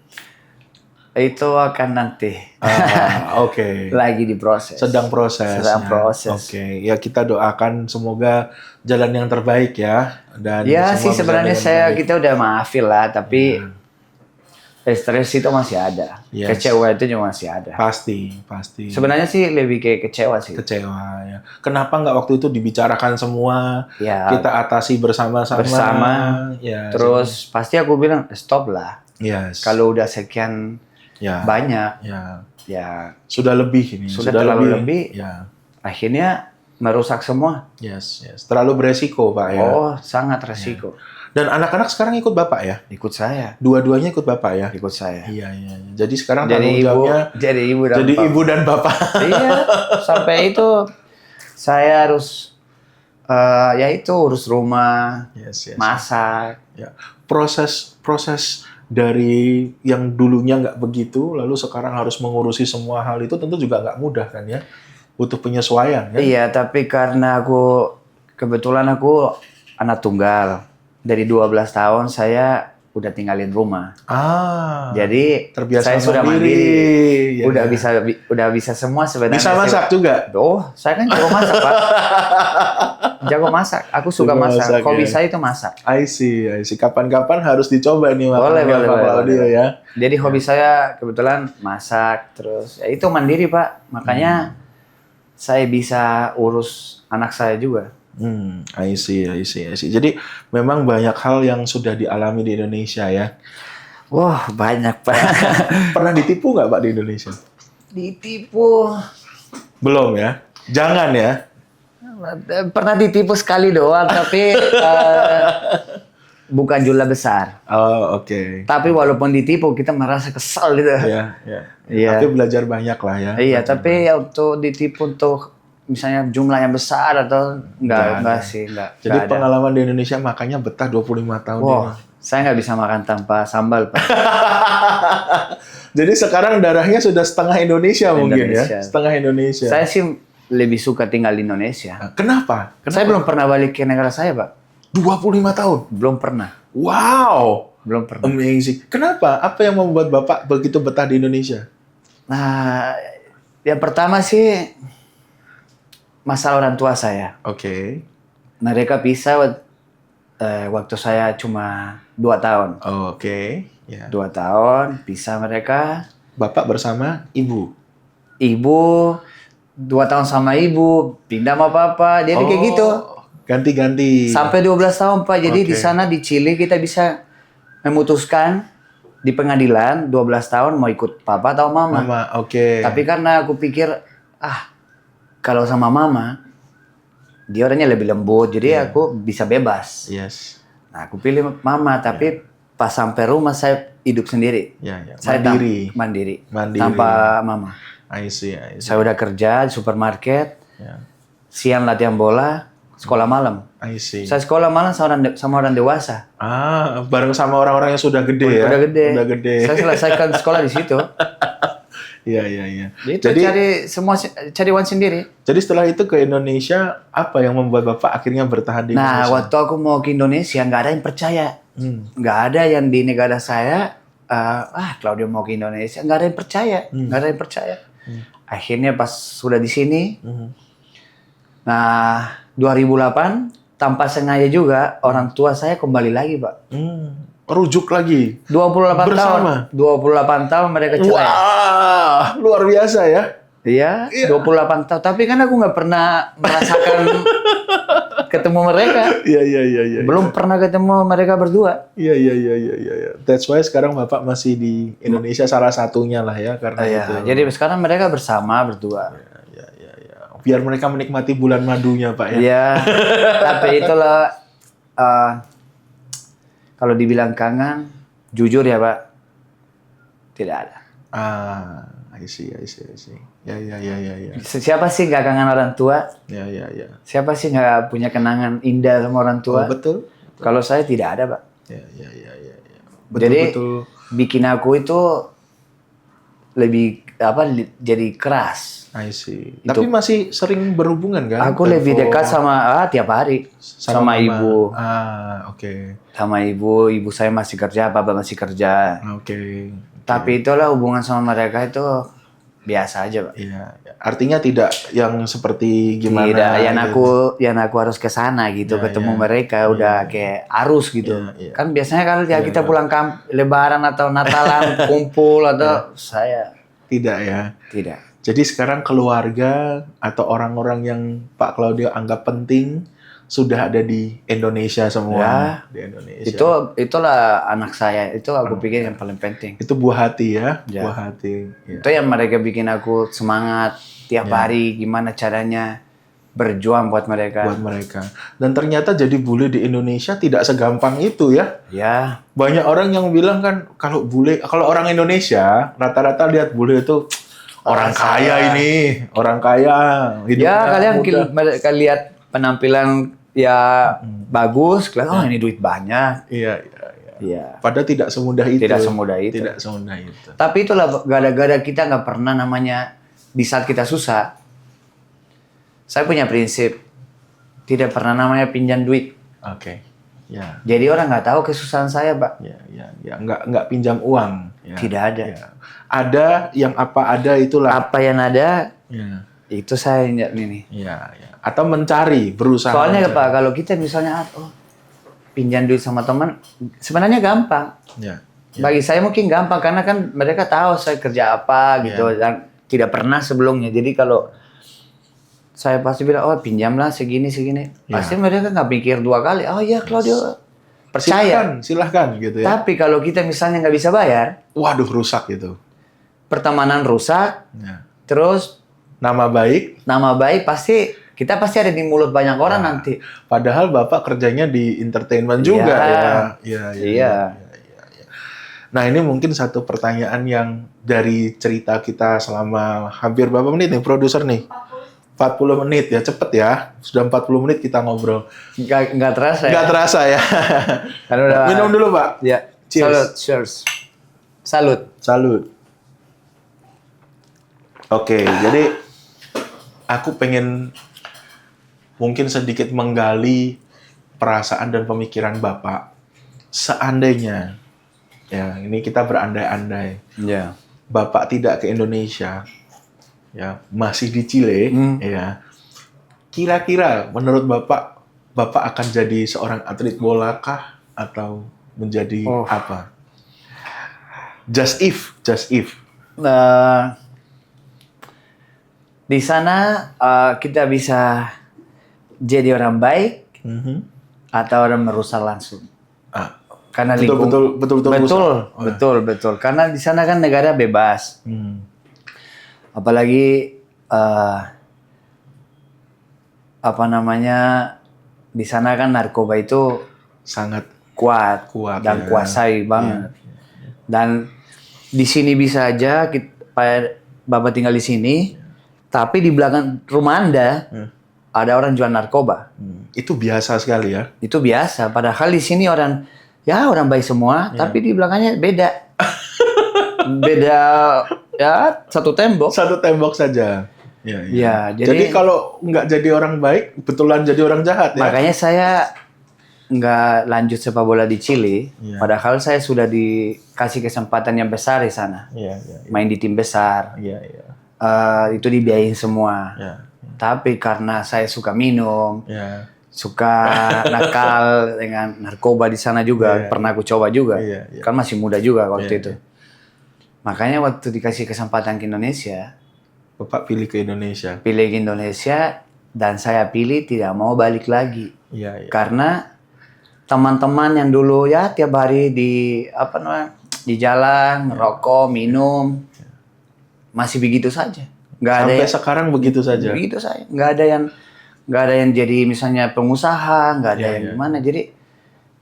Itu akan nanti. Oke. Lagi diproses. Sedang proses. Oke. Ya kita doakan semoga jalan yang terbaik ya. Dan ya sih sebenarnya kita udah maafin lah, tapi stres itu masih ada. Kecewa itu juga masih ada. Pasti. Sebenarnya sih lebih kayak kecewa sih. Kecewa ya. Kenapa nggak waktu itu dibicarakan semua? Kita atasi bersama-sama. Terus pasti aku bilang stop lah. Kalau udah sekian banyak. Ya. Sudah lebih ini. Sudah terlalu lebih. Akhirnya merusak semua. Terlalu beresiko, Pak ya. Oh, sangat resiko. Dan anak-anak sekarang ikut Bapak ya? Ikut saya. Dua-duanya ikut Bapak ya? Ikut saya. Iya. Jadi sekarang tanggung jawabnya jadi ibu dan bapak. Iya, sampai itu saya harus urus rumah, masak. Proses dari yang dulunya nggak begitu, lalu sekarang harus mengurusi semua hal itu tentu juga nggak mudah kan ya? Butuh penyesuaian kan? Iya, tapi karena kebetulan aku anak tunggal. Dari 12 tahun saya udah tinggalin rumah. Jadi terbiasa saya sudah mandiri. Udah bisa semua sebenarnya. Bisa masak juga? Oh, saya kan jago masak, Pak. Jago masak. Aku suka masak. Hobi saya itu masak. I see. Kapan-kapan harus dicoba nih boleh. Audio ya. Jadi hobi saya kebetulan masak, terus ya itu mandiri, Pak. Makanya saya bisa urus anak saya juga. I see. Jadi memang banyak hal yang sudah dialami di Indonesia ya. Wah, banyak, Pak. Pernah ditipu nggak, Pak, di Indonesia? Ditipu? Belum ya? Jangan ya? Pernah ditipu sekali doang, tapi bukan jumlah besar. Oh, oke. Tapi walaupun ditipu, kita merasa kesal gitu. Iya. Tapi belajar banyak lah ya. Iya, tapi ya untuk ditipu untuk misalnya jumlah yang besar atau enggak sih. Jadi pengalaman di Indonesia makanya betah 25 tahun ini. Saya nggak bisa makan tanpa sambal, Pak. Jadi sekarang darahnya sudah setengah Indonesia mungkin ya? Setengah Indonesia. Saya sih lebih suka tinggal di Indonesia. Kenapa? Saya belum pernah balik ke negara saya, Pak. 25 tahun? Belum pernah. Wow! Belum pernah. Amazing. Kenapa? Apa yang membuat Bapak begitu betah di Indonesia? Nah, yang pertama sih masalah orang tua saya. Oke. Mereka pisah waktu saya cuma 2 tahun. Oke. Ya. 2 tahun, pisah mereka. Bapak bersama ibu? Ibu, 2 tahun sama ibu, pindah sama papa. Jadi kayak gitu. Ganti-ganti. Sampai 12 tahun, Pak. Jadi di sana di Chili kita bisa memutuskan di pengadilan 12 tahun mau ikut papa atau mama. Mama, oke. Tapi karena aku pikir, kalau sama mama, dia orangnya lebih lembut, jadi aku bisa bebas. Yes. Nah, aku pilih mama, tapi pas sampai rumah saya hidup sendiri. Saya mandiri. Tanpa mama. I see. Saya udah kerja di supermarket, siang latihan bola, sekolah malam. I see. Saya sekolah malam sama orang dewasa. Bareng sama orang-orang yang sudah gede ya? Udah gede. Saya selesaikan sekolah di situ. Iya. Jadi cari uang sendiri. Jadi setelah itu ke Indonesia, apa yang membuat Bapak akhirnya bertahan di Indonesia? Nah, waktu aku mau ke Indonesia, nggak ada yang percaya. Nggak ada yang di negara saya, Claudio mau ke Indonesia, nggak ada yang percaya. Akhirnya pas sudah di sini, nah 2008, tanpa sengaja juga, orang tua saya kembali lagi, Pak. Rujuk lagi? 28 bersama? tahun. 28 tahun mereka cerai. Wah, luar biasa ya. Iya, 28 tahun. Tapi kan aku nggak pernah merasakan ketemu mereka. Iya. Belum pernah ketemu mereka berdua. Iya. That's why sekarang Bapak masih di Indonesia salah satunya lah ya, karena itu. Jadi sekarang mereka bersama berdua. Iya. Biar mereka menikmati bulan madunya, Pak ya. Iya. Tapi itulah kalau dibilang kangen, jujur ya, Pak, tidak ada. I see. Ya. Siapa sih nggak kangen orang tua? Ya. Siapa sih nggak punya kenangan indah sama orang tua? Betul. Kalau saya tidak ada, Pak. Ya. Jadi bikin aku itu lebih jadi keras. I see. Tapi masih sering berhubungan kan? Aku lebih dekat sama tiap hari sama ibu. Oke. Sama ibu saya masih kerja, papa masih kerja. Oke. Tapi itulah hubungan sama mereka itu biasa aja, Pak. Iya. Artinya tidak yang seperti gimana? Tidak, yang aku harus ke sana gitu, ketemu mereka udah kayak arus gitu. Kan biasanya kalau kita pulang Lebaran atau Natalan kumpul atau saya tidak ya. Tidak. Jadi sekarang keluarga atau orang-orang yang Pak Claudio anggap penting sudah ada di Indonesia semua. Di Indonesia. Itulah anak saya. Itu aku pikir yang paling penting. Itu buah hati ya. Buah hati. Itu yang mereka bikin aku semangat tiap hari. Gimana caranya berjuang buat mereka. Dan ternyata jadi bule di Indonesia tidak segampang itu ya. Ya. Banyak orang yang bilang kan kalau orang Indonesia rata-rata lihat bule itu orang kaya ini, orang kaya. Kalian lihat penampilan bagus, kalian ini duit banyak. Iya. Padahal tidak semudah itu. Tapi itulah gara-gara kita nggak pernah namanya di saat kita susah. Saya punya prinsip tidak pernah namanya pinjam duit. Oke. Ya. Jadi orang nggak tahu kesusahan saya, Pak. Ya. Nggak pinjam uang. Ya. Tidak ada. Ya. Ada yang apa ada itulah. Apa yang ada, itu saya ini. Ya. Atau berusaha. Soalnya Pak, kalau kita misalnya pinjam duit sama teman, sebenarnya gampang. Ya. Bagi saya mungkin gampang karena kan mereka tahu saya kerja apa gitu dan tidak pernah sebelumnya. Jadi kalau saya pasti bilang, pinjamlah segini. Pasti mereka nggak pikir 2 kali. Claudio percaya. Silahkan gitu ya. Tapi kalau kita misalnya nggak bisa bayar, waduh rusak gitu. Pertemanan rusak, terus nama baik kita pasti ada di mulut banyak orang nanti. Padahal Bapak kerjanya di entertainment juga ya. Iya. Nah ini mungkin satu pertanyaan yang dari cerita kita selama hampir berapa menit nih produser nih? 40 menit ya, cepet ya. Sudah 40 menit kita ngobrol. Nggak terasa ya? Nggak terasa ya. Minum dulu Pak. Ya. Cheers. Salut. Oke, jadi aku pengen mungkin sedikit menggali perasaan dan pemikiran Bapak. Seandainya ya ini kita berandai-andai. Ya. Bapak tidak ke Indonesia, ya masih di Chile, ya. Kira-kira menurut Bapak akan jadi seorang atlet bola kah atau menjadi apa? Just if. Di sana kita bisa jadi orang baik atau orang merusak langsung. Karena betul. Karena di sana kan negara bebas. Apalagi di sana kan narkoba itu sangat kuat dan kuasai banget. Dan di sini bisa aja Bapak tinggal di sini, tapi di belakang rumah Anda ada orang jual narkoba. Itu biasa sekali ya. Itu biasa. Padahal di sini orang baik semua, tapi di belakangnya beda. Beda ya satu tembok. Satu tembok saja. Ya, jadi kalau nggak jadi orang baik, betulan jadi orang jahat ya. Makanya saya nggak lanjut sepak bola di Chile. Padahal saya sudah dikasih kesempatan yang besar di sana. Main di tim besar. Itu dibiayain semua. Tapi karena saya suka minum, suka nakal dengan narkoba di sana juga, pernah aku coba juga. Kan masih muda juga waktu itu. Makanya waktu dikasih kesempatan ke Indonesia, Bapak pilih ke Indonesia. Pilih ke Indonesia dan saya pilih tidak mau balik lagi. Karena teman-teman yang dulu ya tiap hari di jalan, ngerokok, minum, masih begitu saja. Sampai sekarang begitu saja. Begitu saja. Nggak ada yang jadi misalnya pengusaha, nggak ada yang gimana. Jadi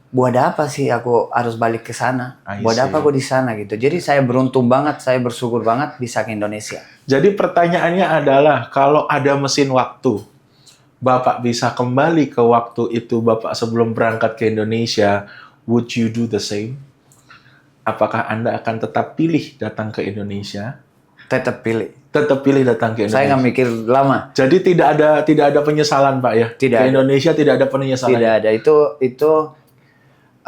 buat apa sih aku harus balik ke sana? Buat apa aku di sana gitu. Jadi saya beruntung banget, saya bersyukur banget bisa ke Indonesia. Jadi pertanyaannya adalah kalau ada mesin waktu, Bapak bisa kembali ke waktu itu Bapak sebelum berangkat ke Indonesia, would you do the same? Apakah Anda akan tetap pilih datang ke Indonesia? Tetap pilih datang ke Indonesia. Saya nggak mikir lama. Jadi tidak ada penyesalan, Pak ya? Tidak. Ke Indonesia tidak ada penyesalan. Tidak ada. Itu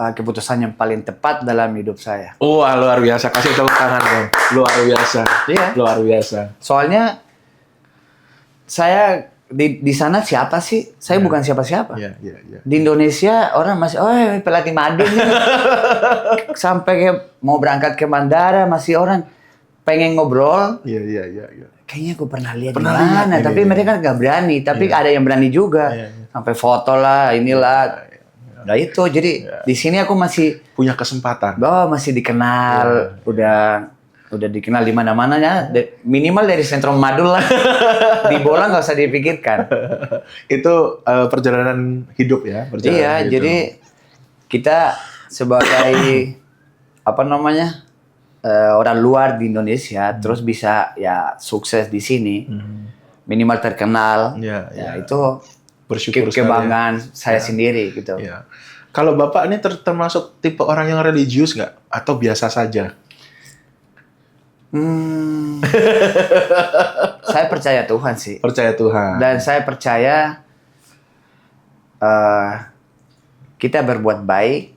keputusan yang paling tepat dalam hidup saya. Wah, luar biasa. Kasih tepuk tangan dong. Luar biasa. Iya. Luar biasa. Soalnya saya di sana siapa sih? Saya bukan siapa-siapa. Di Indonesia orang masih pelatih Madin. Sampai kayak mau berangkat ke bandara masih orang pengen ngobrol. Iya. Kayaknya aku pernah lihat di mana, tapi mereka nggak berani. Tapi ada yang berani juga. Sampai foto lah, inilah. Nah itu, jadi di sini aku masih punya kesempatan. Masih dikenal, udah dikenal di mana-mana ya. Minimal dari Sentrum Madul lah. Di bola nggak usah dipikirkan. Itu perjalanan hidup ya. Hidup. Jadi kita sebagai orang luar di Indonesia terus bisa ya sukses di sini, minimal terkenal. Itu bersyukur kebanggaan saya sendiri gitu. Kalau Bapak ini termasuk tipe orang yang religius nggak atau biasa saja? Saya percaya Tuhan sih. Percaya Tuhan. Dan saya percaya kita berbuat baik,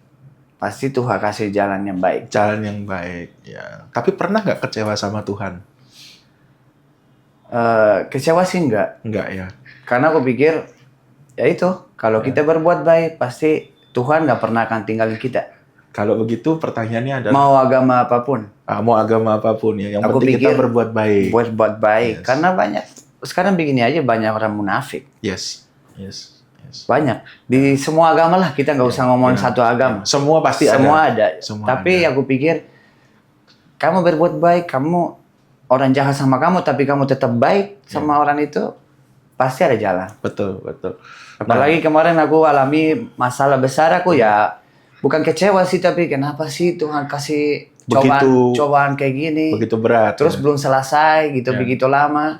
pasti Tuhan kasih jalan yang baik. Jalan yang baik, ya. Tapi pernah nggak kecewa sama Tuhan? Kecewa sih enggak. Enggak ya. Karena aku pikir ya itu, kalau kita berbuat baik, pasti Tuhan nggak pernah akan tinggalin kita. Kalau begitu pertanyaannya adalah mau agama apapun. Mau agama apapun ya. Yang penting kita berbuat baik. Berbuat baik. Yes. Karena sekarang begini aja banyak orang munafik. Yes. Banyak. Di semua agama lah, kita nggak usah ngomong satu agama. Semua pasti ada. Tapi aku pikir kamu berbuat baik, kamu orang jahat sama kamu, tapi kamu tetap baik sama orang itu, pasti ada jalan. Betul. Apalagi kemarin aku alami masalah besar, aku ya bukan kecewa sih, tapi kenapa sih Tuhan kasih cobaan kayak gini? Begitu berat. Terus belum selesai gitu, begitu lama.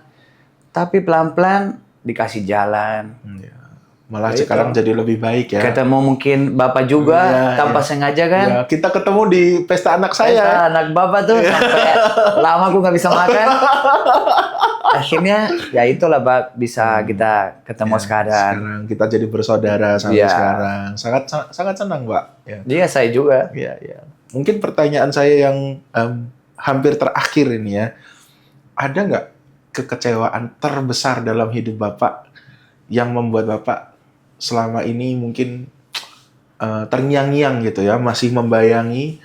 Tapi pelan-pelan dikasih jalan. Malah sekarang jadi lebih baik ya. Ketemu mungkin Bapak juga tanpa sengaja kan. Ya, kita ketemu di pesta anak saya. Pesta anak Bapak tuh sampai lama aku nggak bisa makan. Akhirnya ya itulah Pak, bisa kita ketemu sekarang. Sekarang kita jadi bersaudara sampai sekarang. Sangat senang Pak. Iya saya juga. Iya. mungkin pertanyaan saya yang hampir terakhir ini ya, ada nggak kekecewaan terbesar dalam hidup Bapak yang membuat Bapak selama ini mungkin terngiang-ngiang gitu ya, masih membayangi,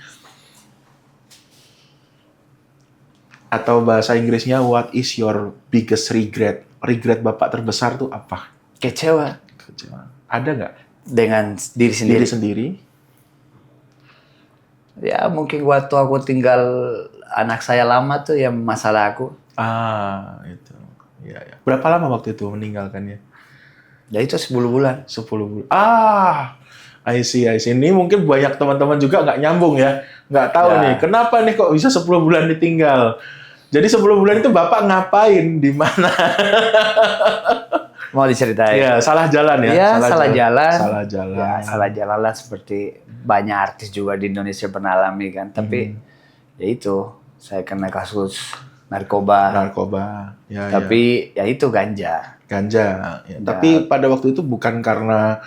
atau bahasa Inggrisnya what is your biggest regret? Regret Bapak terbesar tuh apa? Kecewa. Ada nggak? Dengan diri sendiri? Diri sendiri? Ya mungkin waktu aku tinggal anak saya lama tuh yang masalah aku. Itu. Ya. Berapa lama waktu itu meninggalkannya? Ya itu 10 bulan. 10 bulan. I see. Ini mungkin banyak teman-teman juga nggak nyambung ya. Nggak tahu nih, kenapa nih kok bisa 10 bulan ditinggal. Jadi 10 bulan itu Bapak ngapain? Di mana? Mau diceritain? Ya, salah jalan ya? Iya, salah jalan. Ya, salah jalan lah seperti banyak artis juga di Indonesia pernah alami kan. Tapi ya itu, saya kena kasus narkoba. Ya, tapi ya itu ganja. Ya. Tapi pada waktu itu bukan karena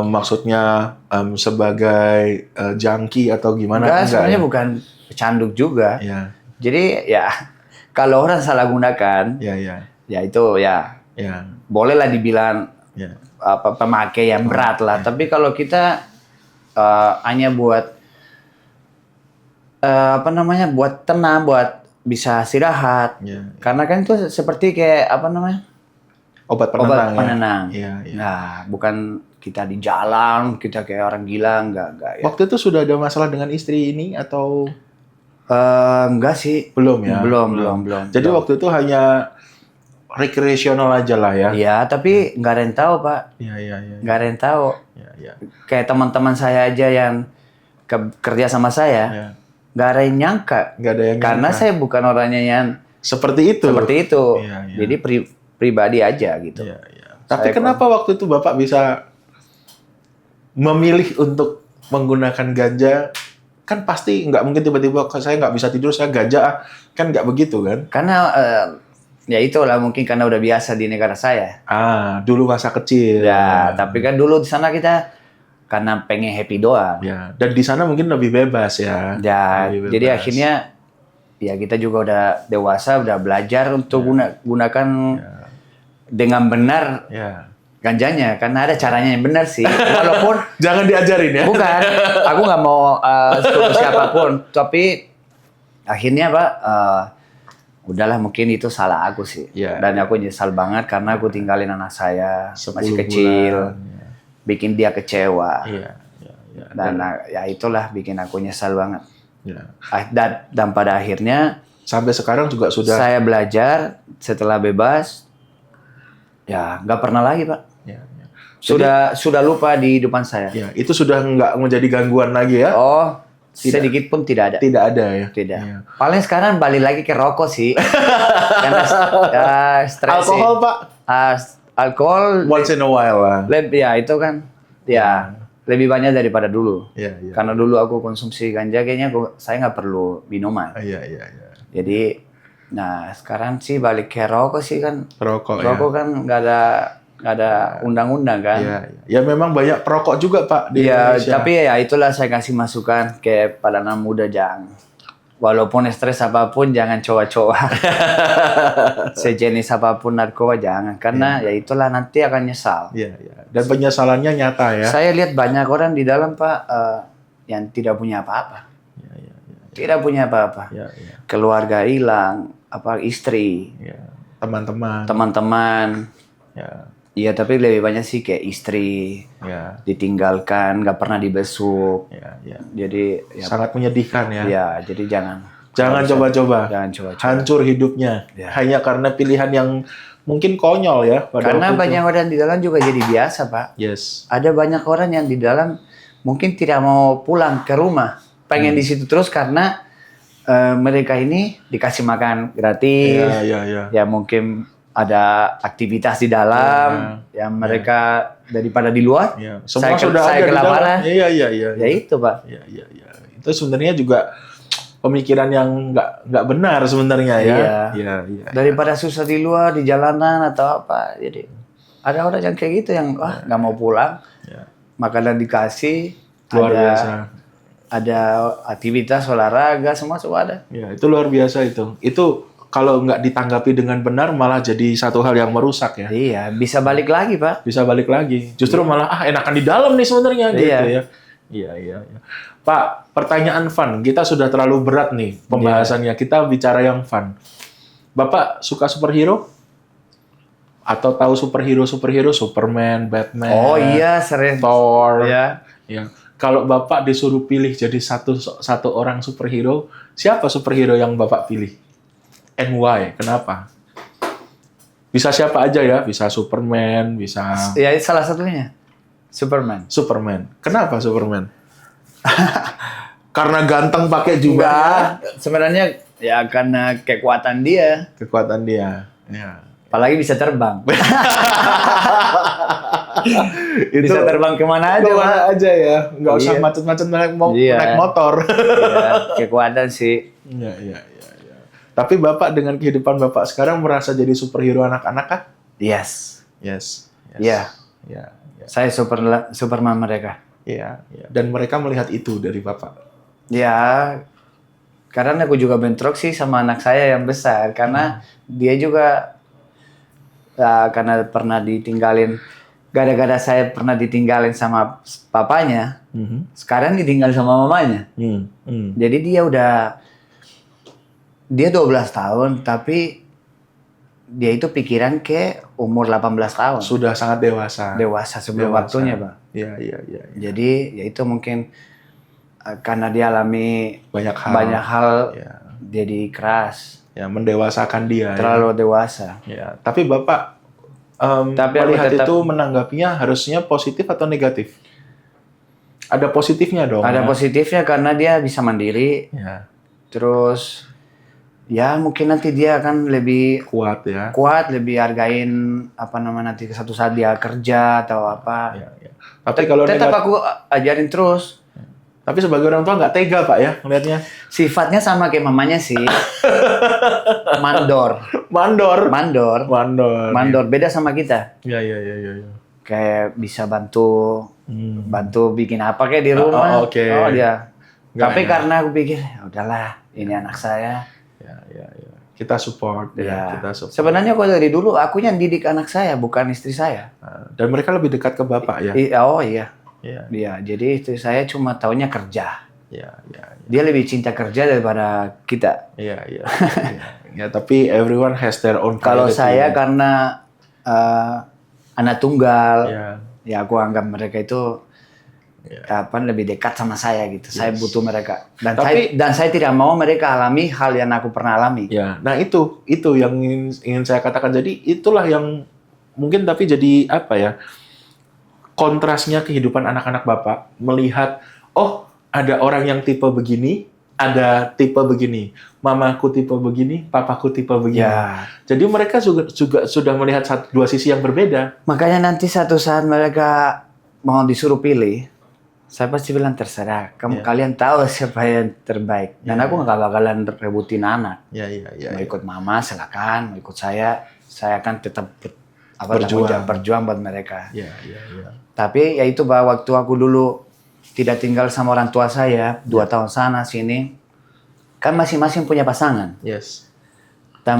maksudnya sebagai junkie atau gimana? Enggak, sebenarnya bukan pecanduk juga. Ya. Jadi ya kalau orang salah gunakan, ya itu ya bolehlah dibilang pemakai yang berat lah. Tapi kalau kita hanya buat buat tenang, buat bisa istirahat. Karena kan itu seperti kayak obat penenang. Ya. Nah, bukan kita di jalan, kita kayak orang gila, enggak. Ya. Waktu itu sudah ada masalah dengan istri ini atau? Enggak sih. Belum ya? Belum. Jadi waktu itu hanya rekreasional aja lah ya? Iya, tapi nggak ada yang tahu, Pak. Iya. Nggak ada yang tahu. Iya. Kayak teman-teman saya aja yang kerja sama saya, nggak ada yang nyangka. Karena saya bukan orangnya yang seperti itu. Iya. Jadi pribadi aja gitu. Iya. Tapi kenapa waktu itu Bapak bisa memilih untuk menggunakan ganja? Kan pasti nggak mungkin tiba-tiba saya nggak bisa tidur, saya ganja, kan nggak begitu kan? Karena ya itulah mungkin karena udah biasa di negara saya. Dulu masa kecil. Ya, tapi kan dulu di sana kita karena pengen happy doang. Ya, dan di sana mungkin lebih bebas ya. Ya, jadi akhirnya ya kita juga udah dewasa, udah belajar untuk gunakan dengan benar. Ganjanya, karena ada caranya yang benar sih. Walaupun jangan diajarin ya. Bukan, aku nggak mau suruh siapapun. Tapi akhirnya Pak, udahlah mungkin itu salah aku sih. Dan aku nyesal banget karena aku tinggalin anak saya masih kecil, bikin dia kecewa. Dan ya itulah bikin aku nyesal banget. Dan pada akhirnya sampai sekarang juga sudah. Saya belajar setelah bebas, ya nggak pernah lagi Pak. Sudah lupa di depan saya. Ya, itu sudah nggak menjadi gangguan lagi ya? Oh, sedikit pun tidak ada. Tidak ada ya? Tidak. Ya. Paling sekarang balik lagi ke rokok sih. Karena stres. Alkohol sih. Pak? Alkohol. Once in a while lah. Ya itu kan. Ya lebih banyak daripada dulu. Iya. Karena dulu aku konsumsi ganja, kayaknya saya nggak perlu minuman. Iya. Jadi, nah sekarang sih balik ke rokok sih kan. Rokok kan nggak ada undang-undang kan? Ya memang banyak perokok juga Pak di Indonesia. Tapi ya itulah saya kasih masukan ke pada anak muda, jangan. Walaupun stres apapun jangan coba-coba. Sejenis apapun narkoba jangan, karena ya itulah nanti akan nyesal. Iya. Dan penyesalannya nyata ya. Saya lihat banyak orang di dalam Pak yang tidak punya apa-apa. Tidak punya apa-apa. Keluarga hilang, istri, teman-teman. Iya, tapi lebih banyak sih kayak istri ditinggalkan, nggak pernah dibesuk. Jadi sangat menyedihkan ya. Ya, jadi jangan coba-coba. Hancur hidupnya hanya karena pilihan yang mungkin konyol ya. Karena banyak orang di dalam juga jadi biasa Pak. Yes. Ada banyak orang yang di dalam mungkin tidak mau pulang ke rumah, pengen di situ terus karena mereka ini dikasih makan gratis. Ya mungkin ada aktivitas di dalam yang mereka daripada di luar. Semua saya kelaparan. Iya. Ya itu Pak. Iya. Itu sebenarnya juga pemikiran yang nggak benar sebenarnya ya. Iya. Daripada susah di luar, di jalanan atau apa. Jadi ada orang yang kayak gitu yang nggak mau pulang. Makanan dikasih. Luar biasa. ada aktivitas olahraga semua ada. Ya, itu luar biasa itu. Itu kalau nggak ditanggapi dengan benar malah jadi satu hal yang merusak ya. Iya, bisa balik lagi, Pak. Bisa balik lagi. Justru malah enakan di dalam nih sebenarnya gitu ya. Iya. Pak, pertanyaan fun. Kita sudah terlalu berat nih pembahasannya. Kita bicara yang fun. Bapak suka superhero? Atau tahu superhero Superman, Batman? Oh iya, sering. Thor. Iya. Ya. Kalau Bapak disuruh pilih jadi satu orang superhero, siapa superhero yang Bapak pilih? And why? Kenapa? Bisa siapa aja ya, bisa Superman, bisa... Ya, salah satunya. Superman. Kenapa Superman? Karena ganteng pakai jubah. Sebenarnya ya karena kekuatan dia. Ya. Apalagi bisa terbang. Bisa terbang kemana aja, ya. Nggak usah macet-macet naik motor. Iya, kekuatan sih. Iya. Tapi Bapak dengan kehidupan Bapak sekarang merasa jadi superhero anak-anak kah? Yes. Iya. Saya Superman mereka. Iya. Dan mereka melihat itu dari Bapak. Ya, karena aku juga bentrok sih sama anak saya yang besar. Karena dia juga, karena pernah ditinggalin, gara-gara saya pernah ditinggalin sama papanya, sekarang ditinggal sama mamanya. Jadi dia 12 tahun, tapi dia itu pikiran ke umur 18 tahun. Sudah sangat dewasa. Dewasa sebelum waktunya, Pak. Iya. Jadi, ya itu mungkin karena dia alami banyak hal jadi keras. Ya, mendewasakan dia. Terlalu dewasa. Ya, tapi Bapak melihat itu menanggapinya harusnya positif atau negatif? Ada positifnya dong. Ada positifnya karena dia bisa mandiri. Ya. Terus ya mungkin nanti dia akan lebih kuat ya. Lebih hargain nanti satu saat dia kerja atau apa. Ya. Tapi kalau tetap aku ajarin terus. Tapi sebagai orang tua nggak tega Pak ya melihatnya. Sifatnya sama kayak mamanya sih. Mandor. Beda sama kita. Iya. Kayak bisa bantu bikin apa kayak di rumah. Oke. Oh dia. Tapi karena aku pikir, udahlah, ini anak saya. Ya. Kita support. Kita support. Sebenarnya aku dari dulu aku yang didik anak saya, bukan istri saya. Dan mereka lebih dekat ke Bapak ya. Iya. Jadi istri saya cuma taunya kerja. Iya. Dia lebih cinta kerja daripada kita. Iya. Ya, tapi everyone has their own. Kalau saya karena anak tunggal, ya aku anggap mereka itu lebih dekat sama saya gitu. Saya butuh mereka. Dan saya tidak mau mereka alami hal yang aku pernah alami. Ya, nah itu yang ingin saya katakan. Jadi itulah yang mungkin tapi jadi apa ya? Kontrasnya kehidupan anak-anak Bapak melihat, oh ada orang yang tipe begini, ada tipe begini, mamaku tipe begini, papaku tipe begini. Ya. Jadi mereka juga sudah melihat dua sisi yang berbeda. Makanya nanti satu saat mereka mau disuruh pilih, saya pasti bilang terserah. Kalian tahu siapa yang terbaik. Dan aku nggak bakalan rebutin anak. Mau ikut mama silakan, mau ikut saya akan tetap berjuang buat mereka. Tapi ya itu Pak, waktu aku dulu tidak tinggal sama orang tua saya 2 tahun sana sini, kan masing-masing punya pasangan. Yes. Dan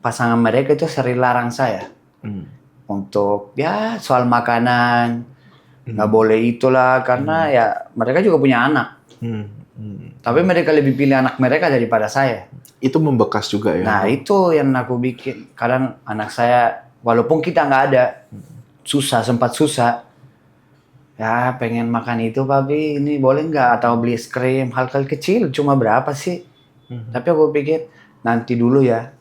pasangan mereka itu sering larang saya untuk ya soal makanan, nggak boleh itulah karena ya mereka juga punya anak. Tapi mereka lebih pilih anak mereka daripada saya. Itu membekas juga ya. Nah itu yang aku bikin. Kadang anak saya walaupun kita nggak ada, sempat susah. Ya pengen makan itu papi, ini boleh nggak? Atau beli es krim, hal-hal kecil cuma berapa sih? Tapi aku pikir nanti dulu ya.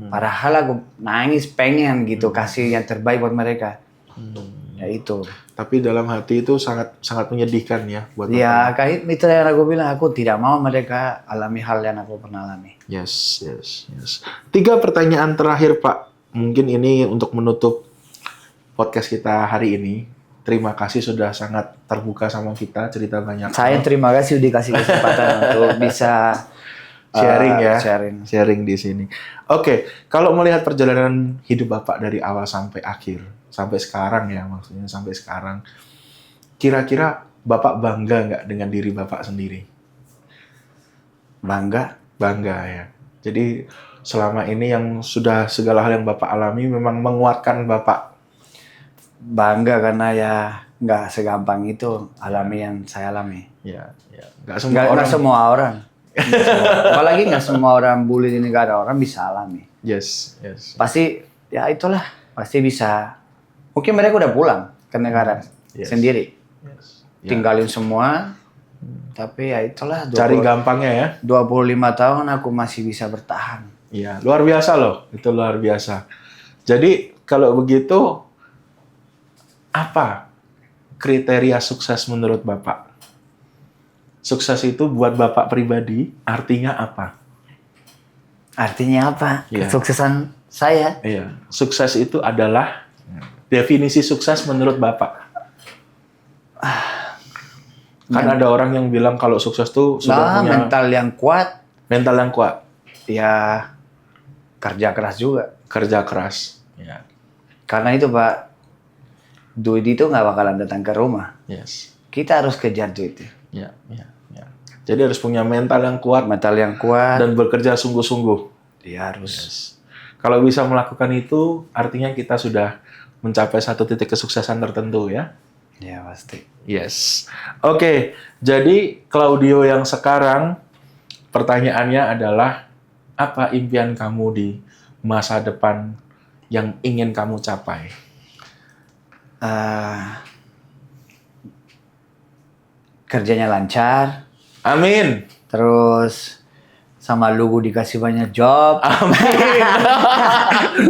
Padahal aku nangis pengen gitu kasih yang terbaik buat mereka. Ya itu. Tapi dalam hati itu sangat menyedihkan ya buat ya kayak itu yang aku bilang, aku tidak mau mereka alami hal yang aku pernah alami. Yes. 3 pertanyaan terakhir Pak. Mungkin ini untuk menutup podcast kita hari ini. Terima kasih sudah sangat terbuka sama kita, cerita banyak. Saya terima kasih udah dikasih kesempatan untuk bisa sharing di sini. Oke, kalau melihat perjalanan hidup Bapak dari awal sampai akhir, sampai sekarang ya, maksudnya sampai sekarang, kira-kira Bapak bangga nggak dengan diri Bapak sendiri? Bangga ya. Jadi selama ini yang sudah segala hal yang Bapak alami memang menguatkan Bapak. Bangga karena ya nggak segampang itu alami yang saya alami. Ya. Nggak semua orang. Apalagi nggak semua orang bully di negara orang bisa alami. Yes. Pasti ya itulah, pasti bisa. Mungkin mereka udah pulang ke negara sendiri. Yes. Tinggalin semua. Tapi ya itulah. Cari gampangnya ya. 25 tahun aku masih bisa bertahan. Iya, luar biasa loh. Itu luar biasa. Jadi kalau begitu, apa kriteria sukses menurut Bapak? Sukses itu buat Bapak pribadi artinya apa? Artinya apa? Yeah. Kesuksesan saya. Iya. Sukses itu adalah definisi sukses menurut Bapak. Kan ada orang yang bilang kalau sukses tuh sudah punya mental yang kuat. Mental yang kuat. Ya kerja keras juga. Kerja keras. Ya. Karena itu Pak, duit itu nggak bakalan datang ke rumah. Yes. Kita harus kejar duit. Ya. Jadi harus punya mental yang kuat. Mental yang kuat. Dan bekerja sungguh-sungguh. Dia harus. Yes. Kalau bisa melakukan itu, artinya kita sudah mencapai satu titik kesuksesan tertentu ya. Ya pasti. Yes. Oke, jadi Claudio yang sekarang, pertanyaannya adalah, apa impian kamu di masa depan yang ingin kamu capai? Kerjanya lancar. Amin. Terus sama Lugu dikasih banyak job. Amin.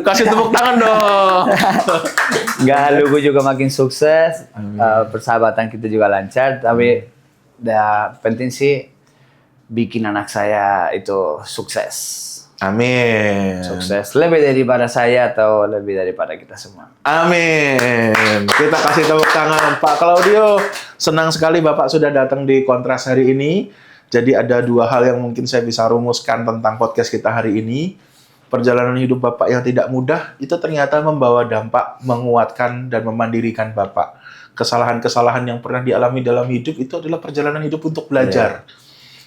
Kasih tepuk tangan dong. Enggak, Lugu juga makin sukses. Persahabatan kita juga lancar. Tapi penting sih bikin anak saya itu sukses. Amin. Sukses lebih daripada saya atau lebih daripada kita semua. Amin. Kita kasih tepuk tangan Pak Claudio. Senang sekali Bapak sudah datang di Kontras hari ini. Jadi ada dua hal yang mungkin saya bisa rumuskan tentang podcast kita hari ini. Perjalanan hidup Bapak yang tidak mudah itu ternyata membawa dampak menguatkan dan memandirikan Bapak. Kesalahan-kesalahan yang pernah dialami dalam hidup itu adalah perjalanan hidup untuk belajar.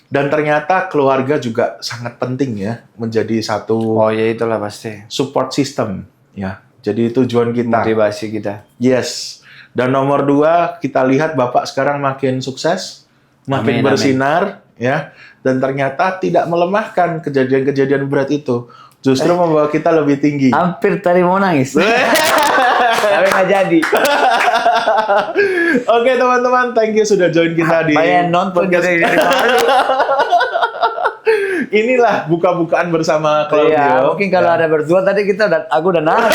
Dan ternyata keluarga juga sangat penting ya, menjadi satu itulah pasti support system ya. Jadi tujuan kita, motivasi kita. Yes. Dan nomor 2, kita lihat Bapak sekarang makin sukses, makin bersinar ya. Dan ternyata tidak melemahkan kejadian-kejadian berat itu, justru membawa kita lebih tinggi. Hampir tadi mau nangis. Tapi nggak jadi. Oke teman-teman, thank you sudah join kita di nonton podcast. Inilah buka-bukaan bersama Claudio. Iya, mungkin kalau ada berdua tadi aku udah nahan.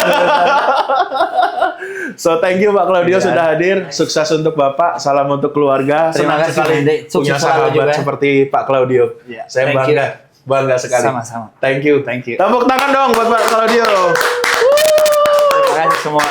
So thank you Pak Claudio sudah hadir. Sukses untuk Bapak, salam untuk keluarga. Terima kasih sekali punya sahabat juga seperti Pak Claudio. Yeah. Saya bangga sekali. Sama-sama. Thank you. Tepuk tangan dong buat Pak Claudio. Terima kasih semua.